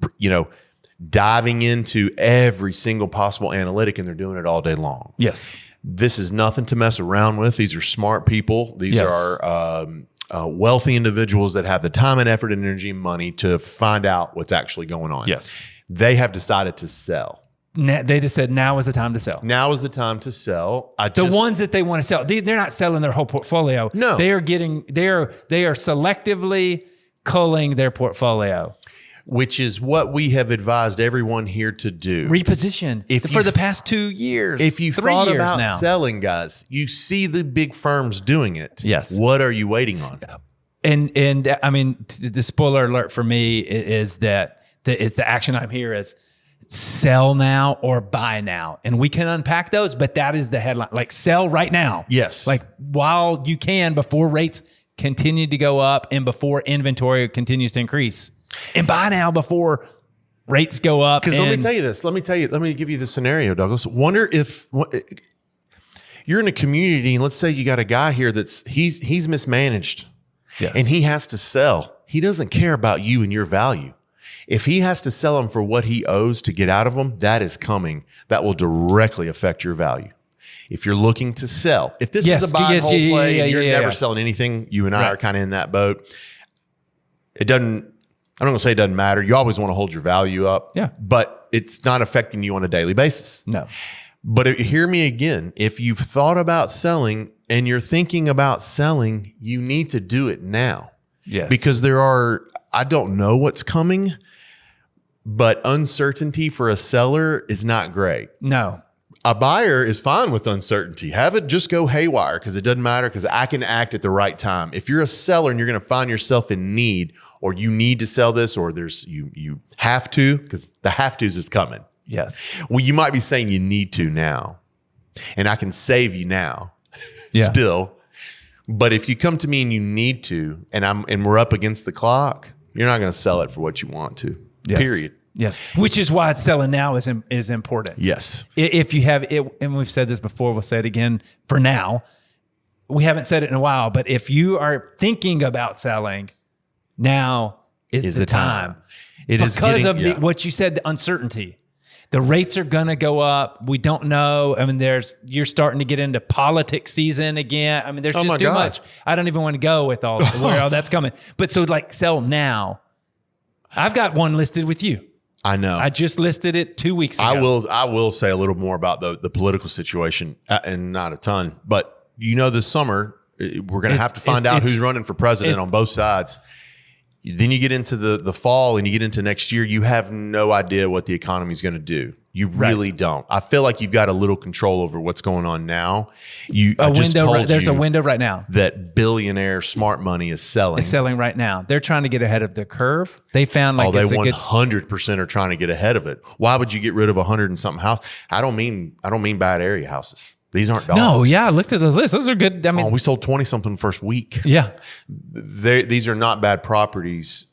[SPEAKER 2] diving into every single possible analytic, and they're doing it all day long.
[SPEAKER 3] Yes.
[SPEAKER 2] This is nothing to mess around with. These are smart people. These are wealthy individuals that have the time and effort and energy and money to find out what's actually going on.
[SPEAKER 3] Yes.
[SPEAKER 2] They have decided to sell.
[SPEAKER 3] They just said now is the time to sell.
[SPEAKER 2] Now is the time to sell.
[SPEAKER 3] The ones that they want to sell, they're not selling their whole portfolio.
[SPEAKER 2] No.
[SPEAKER 3] They are selectively culling their portfolio.
[SPEAKER 2] Which is what we have advised everyone here to do.
[SPEAKER 3] Reposition for the past 2 years.
[SPEAKER 2] If you
[SPEAKER 3] 3
[SPEAKER 2] thought
[SPEAKER 3] years
[SPEAKER 2] about
[SPEAKER 3] now.
[SPEAKER 2] selling, guys, you see the big firms doing it.
[SPEAKER 3] Yes.
[SPEAKER 2] What are you waiting on?
[SPEAKER 3] And I mean, the spoiler alert for me is that the action I'm here is sell now or buy now. And we can unpack those, but that is the headline. Like sell right now.
[SPEAKER 2] Yes.
[SPEAKER 3] Like while you can, before rates continue to go up and before inventory continues to increase. And buy now before rates go up.
[SPEAKER 2] Because let me tell you this. Let me give you the scenario, Douglas. Wonder if you're in a community and let's say you got a guy here he's mismanaged.
[SPEAKER 3] Yes.
[SPEAKER 2] And he has to sell. He doesn't care about you and your value. If he has to sell them for what he owes to get out of them, that is coming. That will directly affect your value. If you're looking to sell, if this is a buy and hold play, and you're never selling anything, you and I are kind of in that boat. I'm not going to say it doesn't matter. You always want to hold your value up.
[SPEAKER 3] Yeah.
[SPEAKER 2] But it's not affecting you on a daily basis.
[SPEAKER 3] No.
[SPEAKER 2] But hear me again. If you've thought about selling and you're thinking about selling, you need to do it now.
[SPEAKER 3] Yes.
[SPEAKER 2] Because I don't know what's coming, but uncertainty for a seller is not great.
[SPEAKER 3] No.
[SPEAKER 2] A buyer is fine with uncertainty. Have it just go haywire because it doesn't matter because I can act at the right time. If you're a seller and you're going to find yourself in need or you need to sell this or you have to, because the have to's is coming.
[SPEAKER 3] Yes.
[SPEAKER 2] Well, you might be saying you need to now and I can save you now still. But if you come to me and you need to and we're up against the clock, you're not going to sell it for what you want to, period.
[SPEAKER 3] Yes, which is why selling now is important.
[SPEAKER 2] Yes.
[SPEAKER 3] If you have it, and we've said this before, we'll say it again for now. We haven't said it in a while, but if you are thinking about selling, now is the time.
[SPEAKER 2] It is
[SPEAKER 3] because of what you said, the uncertainty. The rates are going to go up. We don't know. I mean, you're starting to get into politics season again. I mean, there's just too much. I don't even want to go with where all that's coming. But so like sell now. I've got one listed with you.
[SPEAKER 2] I know.
[SPEAKER 3] I just listed it 2 weeks ago.
[SPEAKER 2] I will say a little more about the political situation and not a ton, but this summer we're going to have to find out who's running for president on both sides. Then you get into the fall and you get into next year, you have no idea what the economy is going to do. You really don't. I feel like you've got a little control over what's going on now.
[SPEAKER 3] There's a window right now
[SPEAKER 2] that billionaire smart money is selling.
[SPEAKER 3] It's selling right now. They're trying to get ahead of the curve. They found like
[SPEAKER 2] they 100% are trying to get ahead of it. Why would you get rid of 100 and something house? I don't mean bad area houses. These aren't dogs.
[SPEAKER 3] No, yeah, I looked at those lists. Those are good. I mean,
[SPEAKER 2] we sold 20 something the first week.
[SPEAKER 3] Yeah,
[SPEAKER 2] these are not bad properties.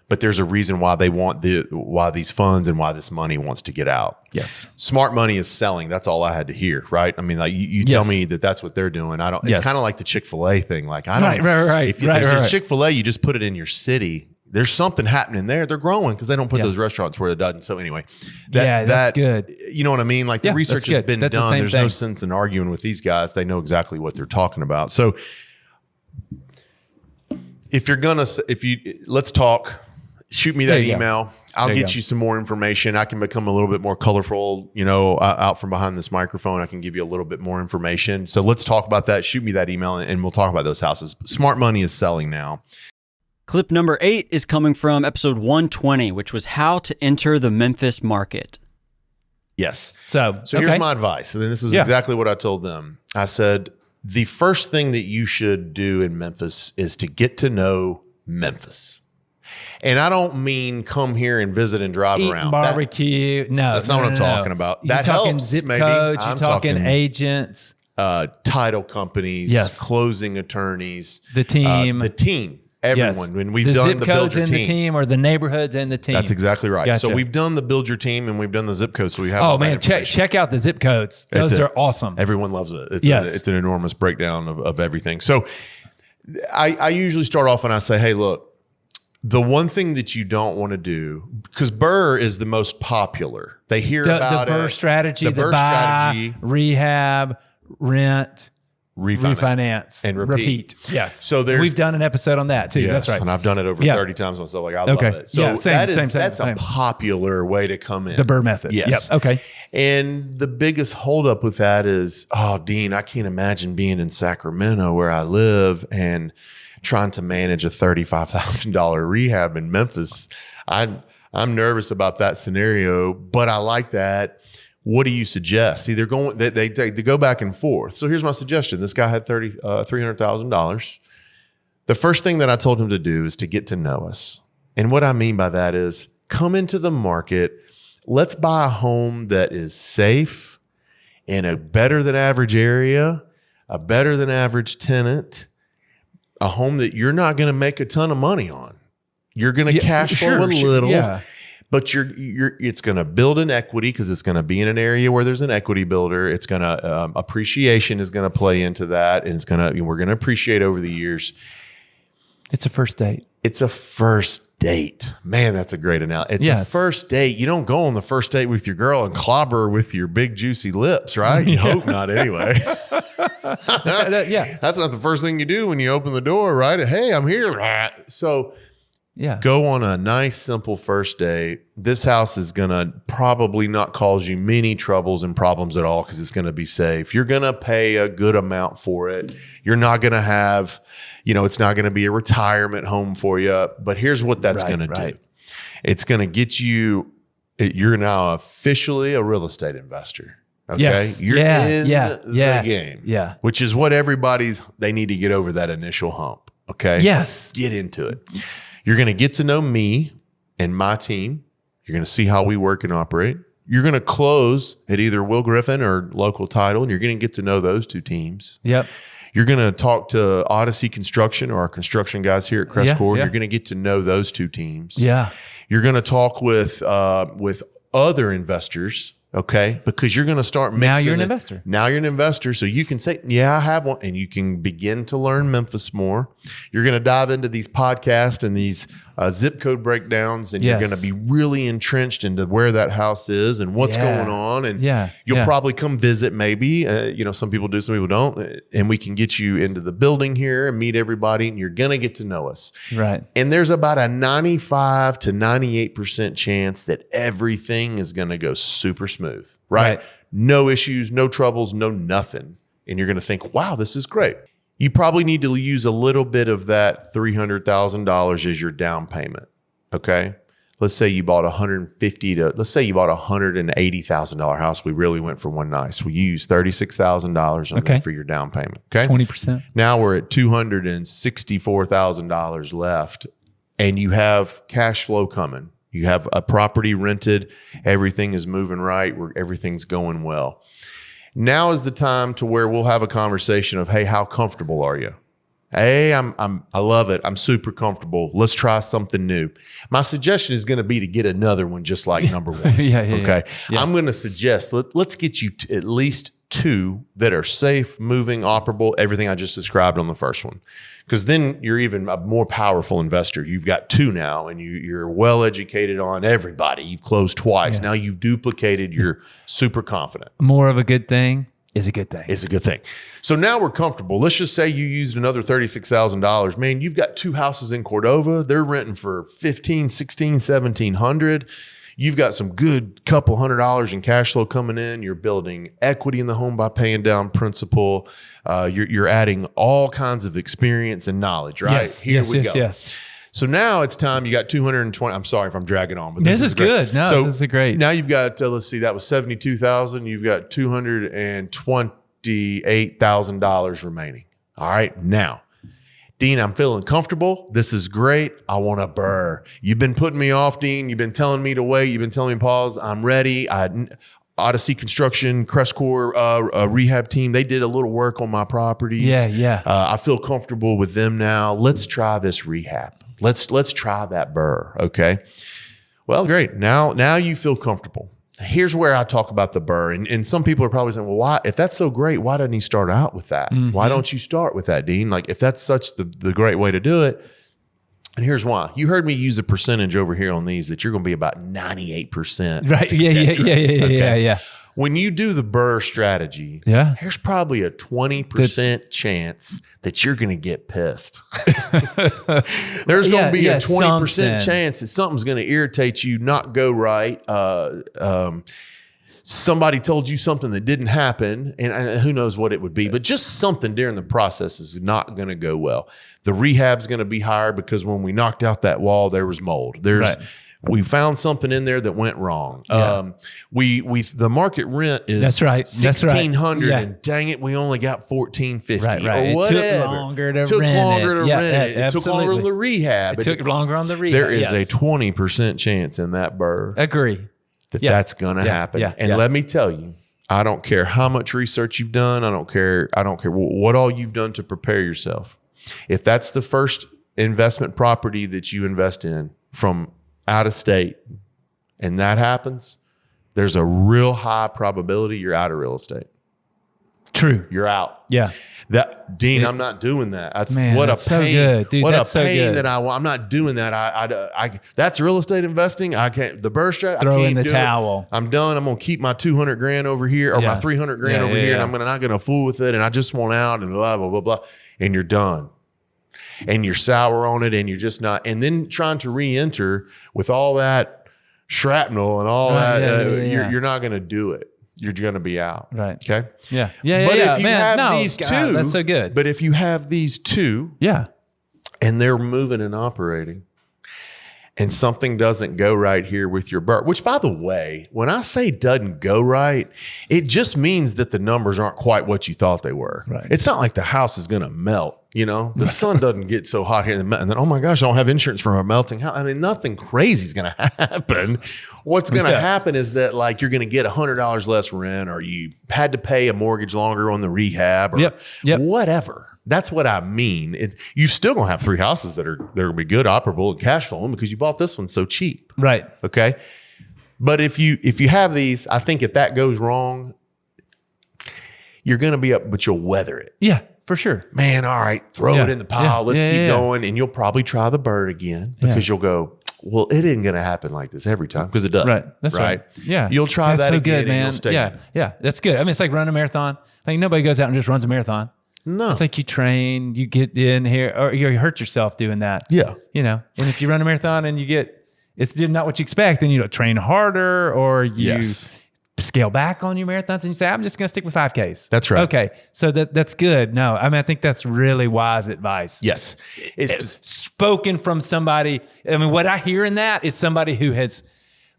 [SPEAKER 2] But there's a reason why they want why these funds and why this money wants to get out.
[SPEAKER 3] Yes.
[SPEAKER 2] Smart money is selling. That's all I had to hear. Right. I mean, like you tell me that that's what they're doing. I don't, it's kind of like the Chick-fil-A thing. Like I don't,
[SPEAKER 3] right.
[SPEAKER 2] If there's a Chick-fil-A, you just put it in your city. There's something happening there. They're growing because they don't put those restaurants where it doesn't. So anyway,
[SPEAKER 3] that's good.
[SPEAKER 2] You know what I mean? Like the research has been done. There's no sense in arguing with these guys. They know exactly what they're talking about. So let's talk. Shoot me that email. I'll get you some more information. I can become a little bit more colorful, out from behind this microphone. I can give you a little bit more information. So let's talk about that. Shoot me that email and we'll talk about those houses. Smart money is selling now.
[SPEAKER 1] Clip number 8 is coming from episode 120, which was how to enter the Memphis market.
[SPEAKER 2] Yes.
[SPEAKER 3] So
[SPEAKER 2] here's my advice. And then this is exactly what I told them. I said, the first thing that you should do in Memphis is to get to know Memphis. And I don't mean come here and visit and drive around.
[SPEAKER 3] Barbecue.
[SPEAKER 2] That's not what I'm talking about.
[SPEAKER 3] You're
[SPEAKER 2] that
[SPEAKER 3] talking
[SPEAKER 2] helps.
[SPEAKER 3] Zip
[SPEAKER 2] maybe.
[SPEAKER 3] codes.
[SPEAKER 2] I'm
[SPEAKER 3] You're talking agents.
[SPEAKER 2] Title companies. Closing attorneys.
[SPEAKER 3] The team.
[SPEAKER 2] Everyone. When we've done the build your team.
[SPEAKER 3] The team or the neighborhoods and the team.
[SPEAKER 2] That's exactly right.
[SPEAKER 3] Gotcha.
[SPEAKER 2] So we've done the build your team and we've done the zip codes. So we have
[SPEAKER 3] check out the zip codes. Those are awesome.
[SPEAKER 2] Everyone loves it. It's an enormous breakdown of everything. So I usually start off and I say, hey, look, the one thing that you don't want to do, because BRRRR is the most popular. They hear about
[SPEAKER 3] the BRRRR strategy, the buy, rehab, rent, refinance,
[SPEAKER 2] and repeat.
[SPEAKER 3] Yes.
[SPEAKER 2] So
[SPEAKER 3] we've done an episode on that too.
[SPEAKER 2] Yes,
[SPEAKER 3] that's right.
[SPEAKER 2] And I've done it over 30 times myself. Like I love it. So that's a popular way to come in.
[SPEAKER 3] The BRRRR method.
[SPEAKER 2] Yes.
[SPEAKER 3] Yep. Okay.
[SPEAKER 2] And the biggest holdup with that is, Dean, I can't imagine being in Sacramento where I live and trying to manage a $35,000 rehab in Memphis. I'm nervous about that scenario, but I like that. What do you suggest? See, they go back and forth. So here's my suggestion. This guy had $300,000. The first thing that I told him to do is to get to know us. And what I mean by that is come into the market. Let's buy a home that is safe in a better than average area, a better than average tenant, a home that you're not going to make a ton of money on. You're going to cash flow a little, but it's going to build an equity because it's going to be in an area where there's an equity builder. It's going to appreciation is going to play into that, and we're going to appreciate over the years.
[SPEAKER 3] It's a first date.
[SPEAKER 2] It's a first date. Man, that's a great analogy. It's a first date. You don't go on the first date with your girl and clobber with your big juicy lips, right? You hope not anyway. That's not the first thing you do when you open the door, right? Hey, I'm here. So go on a nice, simple first date. This house is going to probably not cause you many troubles and problems at all because it's going to be safe. You're going to pay a good amount for it. You're not going to have, it's not going to be a retirement home for you. But here's what that's going to do. It's going to get you're now officially a real estate investor. Okay.
[SPEAKER 3] Yes.
[SPEAKER 2] You're in the game.
[SPEAKER 3] Yeah.
[SPEAKER 2] Which is what they need to get over that initial hump. Okay.
[SPEAKER 3] Yes.
[SPEAKER 2] Get into it. You're going to get to know me and my team. You're going to see how we work and operate. You're going to close at either Will Griffin or Local Title, and you're going to get to know those two teams.
[SPEAKER 3] Yep.
[SPEAKER 2] You're going to talk to Odyssey Construction or our construction guys here at Crestcore.
[SPEAKER 3] Yeah.
[SPEAKER 2] You're going to get to know those two teams.
[SPEAKER 3] Yeah.
[SPEAKER 2] You're going to talk with other investors. Okay. Because you're going to start mixing.
[SPEAKER 3] Now you're an investor.
[SPEAKER 2] Now you're an investor. So you can say, yeah, I have one. And you can begin to learn Memphis more. You're going to dive into these podcasts and these zip code breakdowns. And you're going to be really entrenched into where that house is and what's going on. And you'll probably come visit maybe. Some people do, some people don't. And we can get you into the building here and meet everybody. And you're going to get to know us.
[SPEAKER 3] Right.
[SPEAKER 2] And there's about a 95 to 98% chance that everything is going to go super smooth. Right? No issues, no troubles, no nothing. And you're going to think, wow, this is great. you probably need to use a little bit of that $300,000 as your down payment. Okay. Let's say you bought $180,000 house. We really went for one nice. We used $36,000 on that for your down payment. Okay.
[SPEAKER 3] 20%.
[SPEAKER 2] Now we're at $264,000 left, and you have cash flow coming. You have a property rented. Everything is moving right. Everything's going well. Now is the time to where we'll have a conversation of, hey, how comfortable are you? Hey, I love it. I'm super comfortable. Let's try something new. My suggestion is going to be to get another one just like number one. Okay. Yeah. I'm going to suggest let's get you at least 2 that are safe, moving, operable, everything I just described on the first one. Because then you're even a more powerful investor. You've got 2 now, and you're well educated on everybody. You've closed twice. Now you've duplicated. You're super confident.
[SPEAKER 3] More of a good thing is a good thing.
[SPEAKER 2] It's a good thing. So now we're comfortable. Let's just say you used another $36,000. Man, you've got 2 houses in Cordova. They're renting for $1,500, $1,600, $1,700. You've got some good couple $100 in cash flow coming in. You're building equity in the home by paying down principal. You're adding all kinds of experience and knowledge, right?
[SPEAKER 3] Yes, Here we go. Yes.
[SPEAKER 2] So now it's time. You got 220. I'm sorry if I'm dragging on, but
[SPEAKER 3] this is good. No,
[SPEAKER 2] so
[SPEAKER 3] this is great.
[SPEAKER 2] Now you've got, let's see, that was 72,000. You've got $228,000 remaining. All right. Now, Dean, I'm feeling comfortable. This is great. I want a BRRRR. You've been putting me off, Dean. You've been telling me to wait. You've been telling me pause. I'm ready. Odyssey Construction, Crestcore Rehab team, they did a little work on my properties.
[SPEAKER 3] Yeah.
[SPEAKER 2] I feel comfortable with them now. Let's try this Rehab. Let's try that BRRRR. Okay. Well, great. Now you feel comfortable. Here's where I talk about the BRRRR. And some people are probably saying, well, why, if that's so great, why doesn't he start out with that? Mm-hmm. Why don't you start with that, Dean? Like, if that's such the great way to do it. And here's why. You heard me use a percentage over here on these that you're going to be about 98%.
[SPEAKER 3] Right. Yeah.
[SPEAKER 2] When you do the BRRRR strategy, there's probably a 20% chance that you're going to get pissed. There's going to be a 20% chance that something's going to irritate you, not go right. Somebody told you something that didn't happen, and who knows what it would be, but just something during the process is not going to go well. The rehab's going to be higher because when we knocked out that wall, there was mold. We found something in there that went wrong. Yeah. The market rent is $1,600, and dang it, we only got $1,450.
[SPEAKER 3] Right.
[SPEAKER 2] Or whatever.
[SPEAKER 3] It took longer to rent it.
[SPEAKER 2] It took longer on the rehab.
[SPEAKER 3] It took longer on the rehab.
[SPEAKER 2] There is a 20% chance in that BRRRR.
[SPEAKER 3] Agree.
[SPEAKER 2] That's going to happen. And let me tell you, I don't care how much research you've done. I don't care what all you've done to prepare yourself. If that's the first investment property that you invest in from out of state and that happens, there's a real high probability you're out of real estate.
[SPEAKER 3] True.
[SPEAKER 2] You're out.
[SPEAKER 3] Yeah.
[SPEAKER 2] Dean, I'm not doing that. That's
[SPEAKER 3] man,
[SPEAKER 2] what
[SPEAKER 3] that's
[SPEAKER 2] a pain.
[SPEAKER 3] So good, dude.
[SPEAKER 2] What
[SPEAKER 3] that's
[SPEAKER 2] a pain
[SPEAKER 3] so
[SPEAKER 2] that I want. I'm not doing that. I that's real estate investing. I can't. The BRRRR strategy.
[SPEAKER 3] Throw in the towel.
[SPEAKER 2] I'm done. I'm gonna keep my $200,000 over here, or my $300,000 over here, and I'm not gonna fool with it. And I just want out, and blah blah blah blah. And you're done. And you're sour on it, and you're just not. And then trying to re-enter with all that shrapnel and all that, you're not gonna do it. You're going to be out.
[SPEAKER 3] Right.
[SPEAKER 2] Okay.
[SPEAKER 3] Yeah.
[SPEAKER 2] But if you have these two,
[SPEAKER 3] that's so good.
[SPEAKER 2] But if you have these two, and they're moving and operating, and something doesn't go right here with your BRRRR, which, by the way, when I say doesn't go right, it just means that the numbers aren't quite what you thought they were.
[SPEAKER 3] Right.
[SPEAKER 2] It's not like the house is going to melt. You know, the sun doesn't get so hot here, and then, oh my gosh, I don't have insurance for a melting house. I mean, nothing crazy is going to happen. What's going to happen is that, like, you're going to get $100 less rent, or you had to pay a mortgage longer on the rehab, or whatever. That's what I mean. You still going to have 3 houses that are going to be good, operable, and cash flowing because you bought this one so cheap.
[SPEAKER 3] Right.
[SPEAKER 2] Okay. But if you have these, I think if that goes wrong, you're going to be up, but you'll weather it.
[SPEAKER 3] Yeah. For sure.
[SPEAKER 2] Man, all right, throw it in the pile. Let's keep going. And you'll probably try the BRRRR again because you'll go, well, it isn't going to happen like this every time because it does.
[SPEAKER 3] Right. That's right. Yeah.
[SPEAKER 2] You'll try that again, and you'll stay.
[SPEAKER 3] Yeah. That's good. I mean, it's like running a marathon. Like, nobody goes out and just runs a marathon.
[SPEAKER 2] No.
[SPEAKER 3] It's like you train, you get in here, or you hurt yourself doing that.
[SPEAKER 2] Yeah.
[SPEAKER 3] You know, and if you run a marathon and it's not what you expect, then you train harder, or you scale back on your marathons and you say, I'm just going to stick with 5Ks.
[SPEAKER 2] That's right.
[SPEAKER 3] Okay. So that's good. No, I mean, I think that's really wise advice.
[SPEAKER 2] Yes.
[SPEAKER 3] It's spoken from somebody. I mean, what I hear in that is somebody who has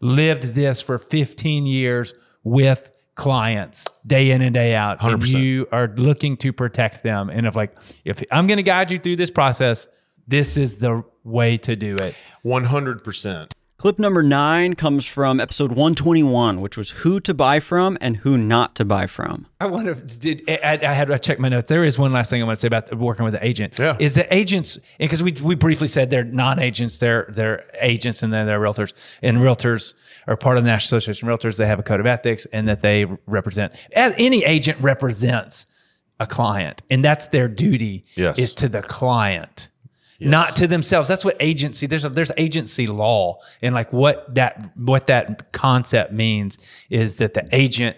[SPEAKER 3] lived this for 15 years with clients day in and day out.
[SPEAKER 2] 100%.
[SPEAKER 3] And you are looking to protect them. And if I'm going to guide you through this process, this is the way to do it.
[SPEAKER 2] 100%.
[SPEAKER 1] Clip number 9 comes from episode 121, which was who to buy from and who not to buy from.
[SPEAKER 3] I wonder, I had to check my notes. There is one last thing I want to say about working with the agent.
[SPEAKER 2] Yeah.
[SPEAKER 3] Is that agents, because we briefly said they're non-agents, they're agents and then they're realtors. And realtors are part of the National Association of Realtors. They have a code of ethics and that they represent, as any agent represents a client. And that's their duty is to the client. Yes. Not to themselves. That's what agency. There's agency law, and like what that concept means is that the agent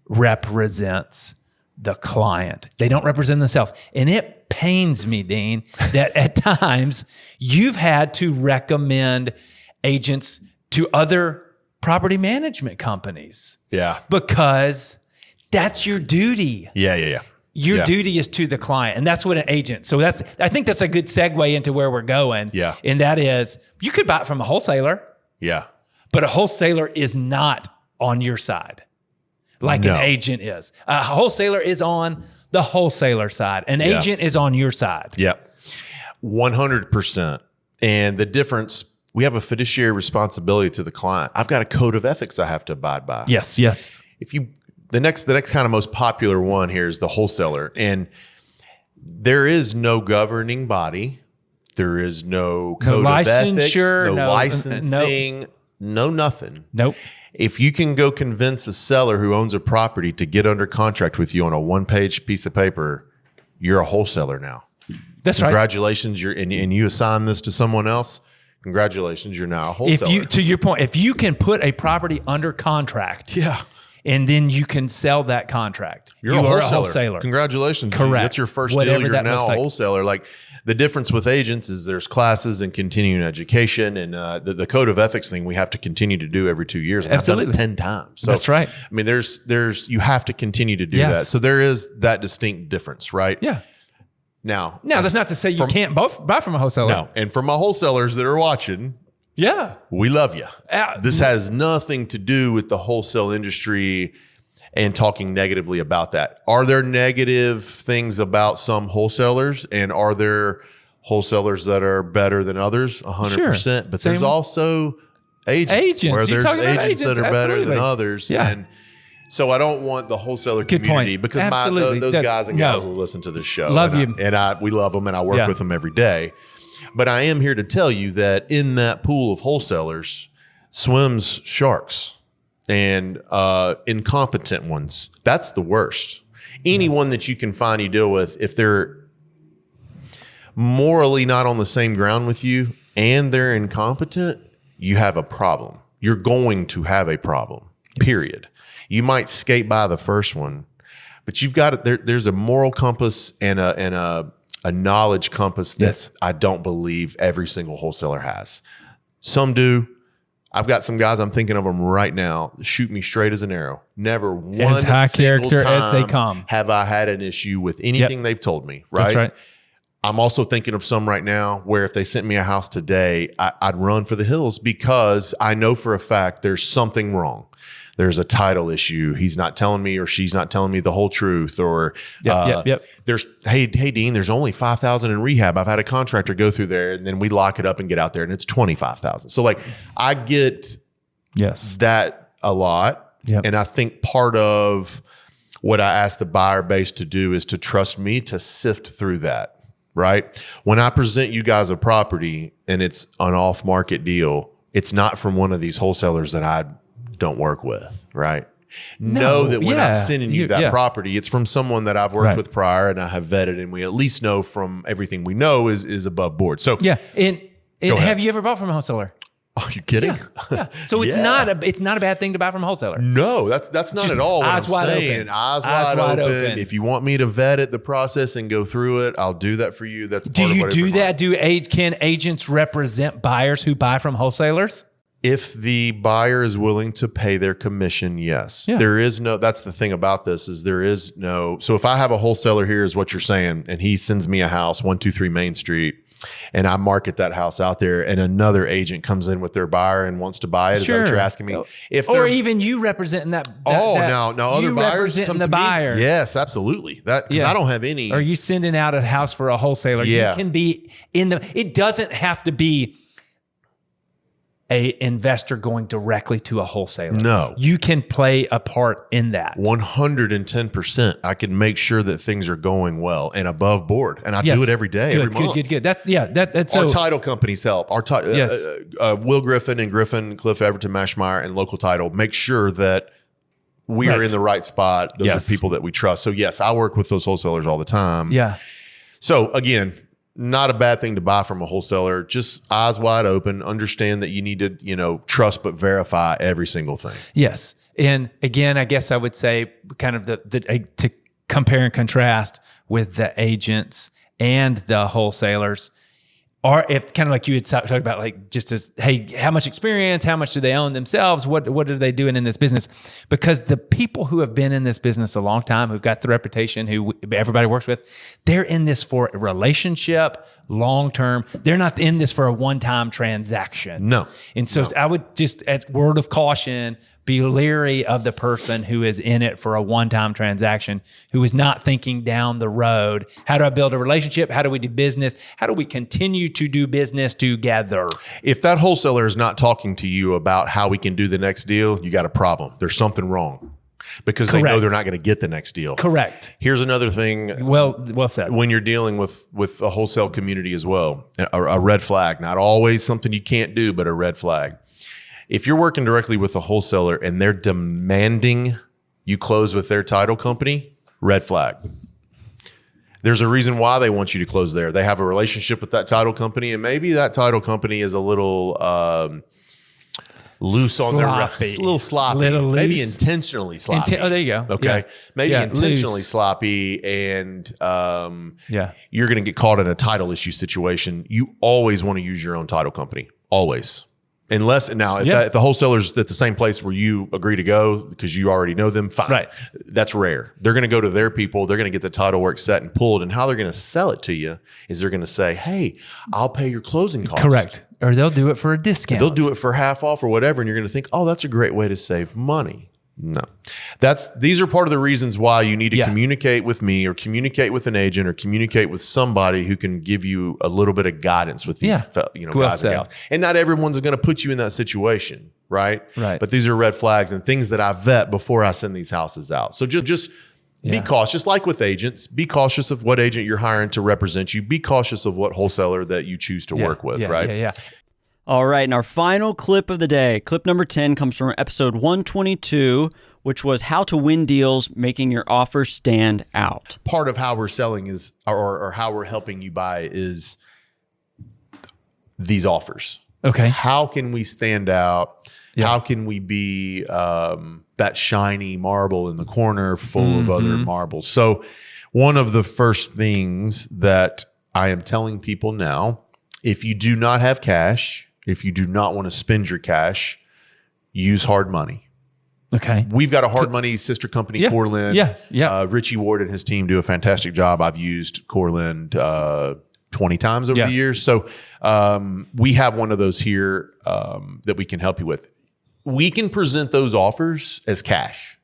[SPEAKER 3] represents the client. They don't represent themselves, and it pains me, Dean, that at times you've had to recommend agents to other property management companies.
[SPEAKER 2] Yeah,
[SPEAKER 3] because that's your duty.
[SPEAKER 2] Yeah.
[SPEAKER 3] Your duty is to the client, and that's what an agent. So I think that's a good segue into where we're going.
[SPEAKER 2] Yeah.
[SPEAKER 3] And that is, you could buy it from a wholesaler.
[SPEAKER 2] Yeah.
[SPEAKER 3] But a wholesaler is not on your side like an agent is. A wholesaler is on the wholesaler side. An agent is on your side.
[SPEAKER 2] Yeah. 100%. And the difference, we have a fiduciary responsibility to the client. I've got a code of ethics I have to abide by.
[SPEAKER 3] Yes.
[SPEAKER 2] The next kind of most popular one here is the wholesaler. And there is no governing body. There is no code of ethics, no licensing, no nothing.
[SPEAKER 3] Nope.
[SPEAKER 2] If you can go convince a seller who owns a property to get under contract with you on a one-page piece of paper, you're a wholesaler now.
[SPEAKER 3] That's right.
[SPEAKER 2] Congratulations. And you assign this to someone else. Congratulations. You're now a wholesaler.
[SPEAKER 3] To your point, if you can put a property under contract.
[SPEAKER 2] Yeah.
[SPEAKER 3] And then you can sell that contract.
[SPEAKER 2] You are a wholesaler. Congratulations.
[SPEAKER 3] Correct.
[SPEAKER 2] That's your first deal. You're now a wholesaler. Like the difference with agents is there's classes and continuing education and the code of ethics thing we have to continue to do every 2 years. And
[SPEAKER 3] absolutely.
[SPEAKER 2] I've done it 10 times. So,
[SPEAKER 3] that's right.
[SPEAKER 2] I mean, there's you have to continue to do that. So there is that distinct difference, right?
[SPEAKER 3] Yeah.
[SPEAKER 2] Now,
[SPEAKER 3] that's not to say you can't both buy from a wholesaler.
[SPEAKER 2] No. And for my wholesalers that are watching,
[SPEAKER 3] yeah,
[SPEAKER 2] we love you. This has nothing to do with the wholesale industry and talking negatively about that. Are there negative things about some wholesalers? And are there wholesalers that are better than others? 100%. But there's also agents where there's agents that are better than others.
[SPEAKER 3] Yeah.
[SPEAKER 2] And so I don't want the wholesaler community because those guys and gals will listen to this show. And we love them and I work with them every day. But I am here to tell you that in that pool of wholesalers swims sharks and incompetent ones. That's the worst. Anyone that you can find you deal with, if they're morally not on the same ground with you and they're incompetent, you have a problem. You're going to have a problem, period. You might skate by the first one, but you've got there's a moral compass and a knowledge compass that I don't believe every single wholesaler has. Some do. I've got some guys, I'm thinking of them right now, shoot me straight as an arrow. Never one
[SPEAKER 3] as high character as they come
[SPEAKER 2] have I had an issue with anything they've told me, right?
[SPEAKER 3] That's right.
[SPEAKER 2] I'm also thinking of some right now where if they sent me a house today, I'd run for the hills because I know for a fact there's something wrong. There's a title issue. He's not telling me or she's not telling me the whole truth. Or there's, hey, Dean, there's only 5,000 in rehab. I've had a contractor go through there and then we lock it up and get out there and it's 25,000. So like I get that a lot.
[SPEAKER 3] Yep.
[SPEAKER 2] And I think part of what I ask the buyer base to do is to trust me to sift through that, right? When I present you guys a property and it's an off market deal, it's not from one of these wholesalers that I don't work with, right? Know that when I'm sending you that property, it's from someone that I've worked with prior and I have vetted, and we at least know from everything we know is above board. So
[SPEAKER 3] and have you ever bought from a wholesaler?
[SPEAKER 2] Are you kidding?
[SPEAKER 3] Yeah. So it's not a bad thing to buy from a wholesaler.
[SPEAKER 2] No, that's not just at all what I'm saying. Eyes wide open. If you want me to vet it, the process, and go through it, I'll do that for you. That's part of what
[SPEAKER 3] do that? Can agents represent buyers who buy from wholesalers?
[SPEAKER 2] If the buyer is willing to pay their commission, yes.
[SPEAKER 3] Yeah.
[SPEAKER 2] There is no, that's the thing about this is there is no, so if I have a wholesaler here is what you're saying, and he sends me a house, 123 Main Street, and I market that house out there, and another agent comes in with their buyer and wants to buy it. Is that what you're asking me?
[SPEAKER 3] Or even you representing that.
[SPEAKER 2] No, other buyers come to
[SPEAKER 3] buyer.
[SPEAKER 2] me. Yes, absolutely. That, because I don't have any.
[SPEAKER 3] Are you sending out a house for a wholesaler?
[SPEAKER 2] Yeah.
[SPEAKER 3] You can be it doesn't have to be a investor going directly to a wholesaler.
[SPEAKER 2] No.
[SPEAKER 3] You can play a part in that.
[SPEAKER 2] 110%. I can make sure that things are going well and above board. And I do it every day, every month.
[SPEAKER 3] Good. That's
[SPEAKER 2] our title companies help. Our Will Griffin and Griffin, Cliff Everton, Mashmeyer, and Local Title make sure that we are in the right spot. Those are people that we trust. So yes, I work with those wholesalers all the time.
[SPEAKER 3] Yeah.
[SPEAKER 2] So again, not a bad thing to buy from a wholesaler. Just eyes wide open. Understand that you need to, trust but verify every single thing.
[SPEAKER 3] Yes, and again, I guess I would say kind of to compare and contrast with the agents and the wholesalers, or if kind of like you had talked about, like just as, hey, how much experience, how much do they own themselves? What are they doing in this business? Because the people who have been in this business a long time, who've got the reputation, who everybody works with, they're in this for a relationship, long-term. They're not in this for a one-time transaction.
[SPEAKER 2] No.
[SPEAKER 3] And so I would just, at word of caution, be leery of the person who is in it for a one-time transaction, who is not thinking down the road. How do I build a relationship? How do we do business? How do we continue to do business together?
[SPEAKER 2] If that wholesaler is not talking to you about how we can do the next deal, you got a problem. There's something wrong, because they know they're not going to get the next deal.
[SPEAKER 3] Correct.
[SPEAKER 2] Here's another thing.
[SPEAKER 3] Well said.
[SPEAKER 2] When you're dealing with a wholesale community as well, a red flag, not always something you can't do, but a red flag. If you're working directly with a wholesaler and they're demanding you close with their title company, red flag. There's a reason why they want you to close there. They have a relationship with that title company, and maybe that title company is a little loose on their, a little sloppy, maybe intentionally sloppy.
[SPEAKER 3] There you go.
[SPEAKER 2] Okay,
[SPEAKER 3] yeah.
[SPEAKER 2] maybe intentionally sloppy, and you're going to get caught in a title issue situation. You always want to use your own title company, always. Unless now, if the wholesaler's at the same place where you agree to go because you already know them, fine.
[SPEAKER 3] Right.
[SPEAKER 2] That's rare. They're going to go to their people. They're going to get the title work set and pulled. And how they're going to sell it to you is they're going to say, hey, I'll pay your closing costs.
[SPEAKER 3] Correct. Or they'll do it for a discount.
[SPEAKER 2] They'll do it for half off or whatever. And you're going to think, oh, that's a great way to save money. No, these are part of the reasons why you need to communicate with me, or communicate with an agent, or communicate with somebody who can give you a little bit of guidance with these, guys and gals. And not everyone's going to put you in that situation, right?
[SPEAKER 3] Right.
[SPEAKER 2] But these are red flags and things that I vet before I send these houses out. So just be cautious, like with agents. Be cautious of what agent you're hiring to represent you. Be cautious of what wholesaler that you choose to work with, right?
[SPEAKER 3] Yeah.
[SPEAKER 1] All right, and our final clip of the day, clip number 10, comes from episode 122, which was how to win deals, making your offer stand out.
[SPEAKER 2] Part of how we're selling is, or how we're helping you buy is these offers.
[SPEAKER 3] Okay.
[SPEAKER 2] How can we stand out? Yeah. How can we be that shiny marble in the corner full of other marbles? So one of the first things that I am telling people now, if you do not have cash, if you do not want to spend your cash, use hard money.
[SPEAKER 3] Okay.
[SPEAKER 2] We've got a hard money sister company, Corland. Richie Ward and his team do a fantastic job. I've used Corland 20 times over the years. So we have one of those here that we can help you with. We can present those offers as cash.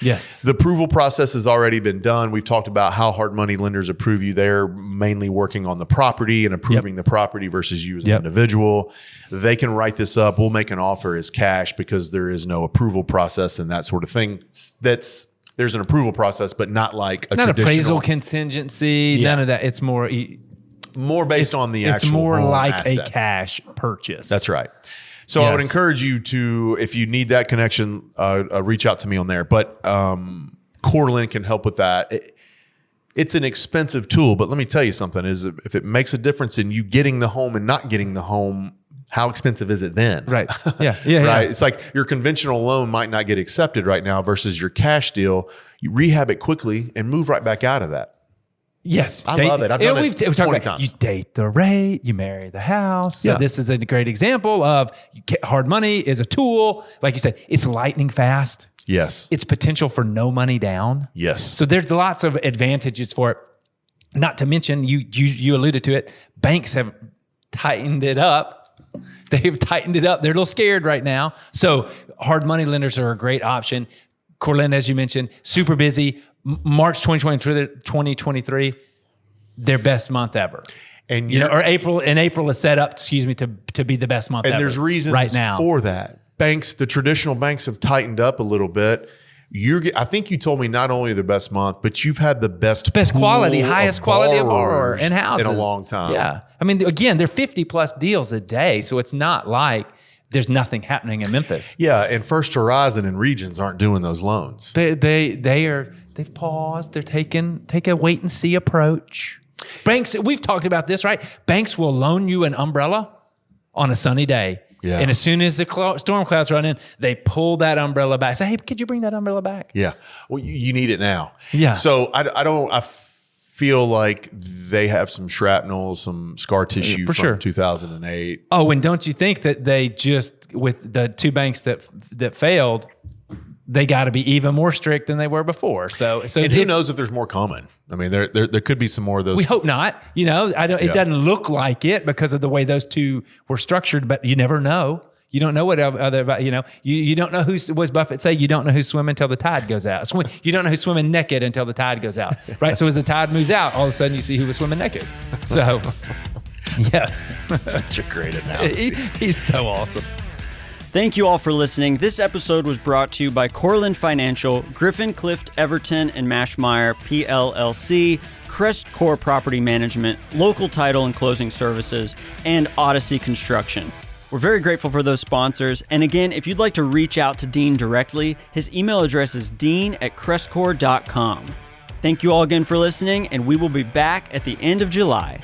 [SPEAKER 3] Yes.
[SPEAKER 2] The approval process has already been done. We've talked about how hard money lenders approve you. They're mainly working on the property and approving the property versus you as an individual. They can write this up. We'll make an offer as cash because there is no approval process and that sort of thing. There's an approval process, but not like a
[SPEAKER 3] not
[SPEAKER 2] traditional
[SPEAKER 3] appraisal contingency. None of that. It's more
[SPEAKER 2] based on the actual.
[SPEAKER 3] It's more like
[SPEAKER 2] asset.
[SPEAKER 3] a cash purchase.
[SPEAKER 2] That's right. So I would encourage you to, if you need that connection, reach out to me on there. But Corland can help with that. It's an expensive tool, but let me tell you something: is if it makes a difference in you getting the home and not getting the home, how expensive is it then?
[SPEAKER 3] Right. Yeah.
[SPEAKER 2] Right. Yeah. It's like your conventional loan might not get accepted right now versus your cash deal. You rehab it quickly and move right back out of that.
[SPEAKER 3] Yes.
[SPEAKER 2] I love it. I've done it 20 times.
[SPEAKER 3] You date the rate, you marry the house. So this is a great example of hard money is a tool. Like you said, it's lightning fast.
[SPEAKER 2] Yes.
[SPEAKER 3] It's potential for no money down.
[SPEAKER 2] Yes.
[SPEAKER 3] So there's lots of advantages for it. Not to mention, you alluded to it, banks have tightened it up. They've tightened it up. They're a little scared right now. So hard money lenders are a great option. Cortland, as you mentioned, super busy. March 2023, their best month ever.
[SPEAKER 2] And
[SPEAKER 3] or April is set up, to be the best month ever.
[SPEAKER 2] And there's reasons
[SPEAKER 3] right now
[SPEAKER 2] for that. Banks, the traditional banks have tightened up a little bit. I think you told me not only the best month, but you've had the best
[SPEAKER 3] quality, highest quality of borrower in houses
[SPEAKER 2] in a long time.
[SPEAKER 3] Yeah. I mean, again, they're 50 plus deals a day. So it's not like there's nothing happening in Memphis.
[SPEAKER 2] Yeah. And First Horizon and Regions aren't doing those loans.
[SPEAKER 3] They've paused. They're take a wait and see approach. Banks, we've talked about this, right? Banks will loan you an umbrella on a sunny day.
[SPEAKER 2] Yeah.
[SPEAKER 3] And as soon as the storm clouds run in, they pull that umbrella back. Say, hey, could you bring that umbrella back?
[SPEAKER 2] Yeah. Well, you need it now.
[SPEAKER 3] Yeah.
[SPEAKER 2] So I feel like they have some shrapnel, some scar tissue
[SPEAKER 3] For
[SPEAKER 2] from
[SPEAKER 3] sure.
[SPEAKER 2] 2008.
[SPEAKER 3] Oh, and don't you think that they just, with the two banks that failed, they got to be even more strict than they were before. So
[SPEAKER 2] and who knows if there's more coming? I mean, there could be some more of those.
[SPEAKER 3] We hope not. It doesn't look like it because of the way those two were structured, but you never know. You don't know what other, you don't know what's Buffett say? You don't know who's swimming until the tide goes out. You don't know who's swimming naked until the tide goes out, right? So as the tide moves out, all of a sudden you see who was swimming naked. So, yes.
[SPEAKER 2] Such a great analogy.
[SPEAKER 3] He's so awesome.
[SPEAKER 1] Thank you all for listening. This episode was brought to you by Cortland Financial, Griffin, Clift, Everton, and Mashmeyer, PLLC, Crest Core Property Management, Local Title and Closing Services, and Odyssey Construction. We're very grateful for those sponsors. And again, if you'd like to reach out to Dean directly, his email address is dean@crestcore.com. Thank you all again for listening, and we will be back at the end of July.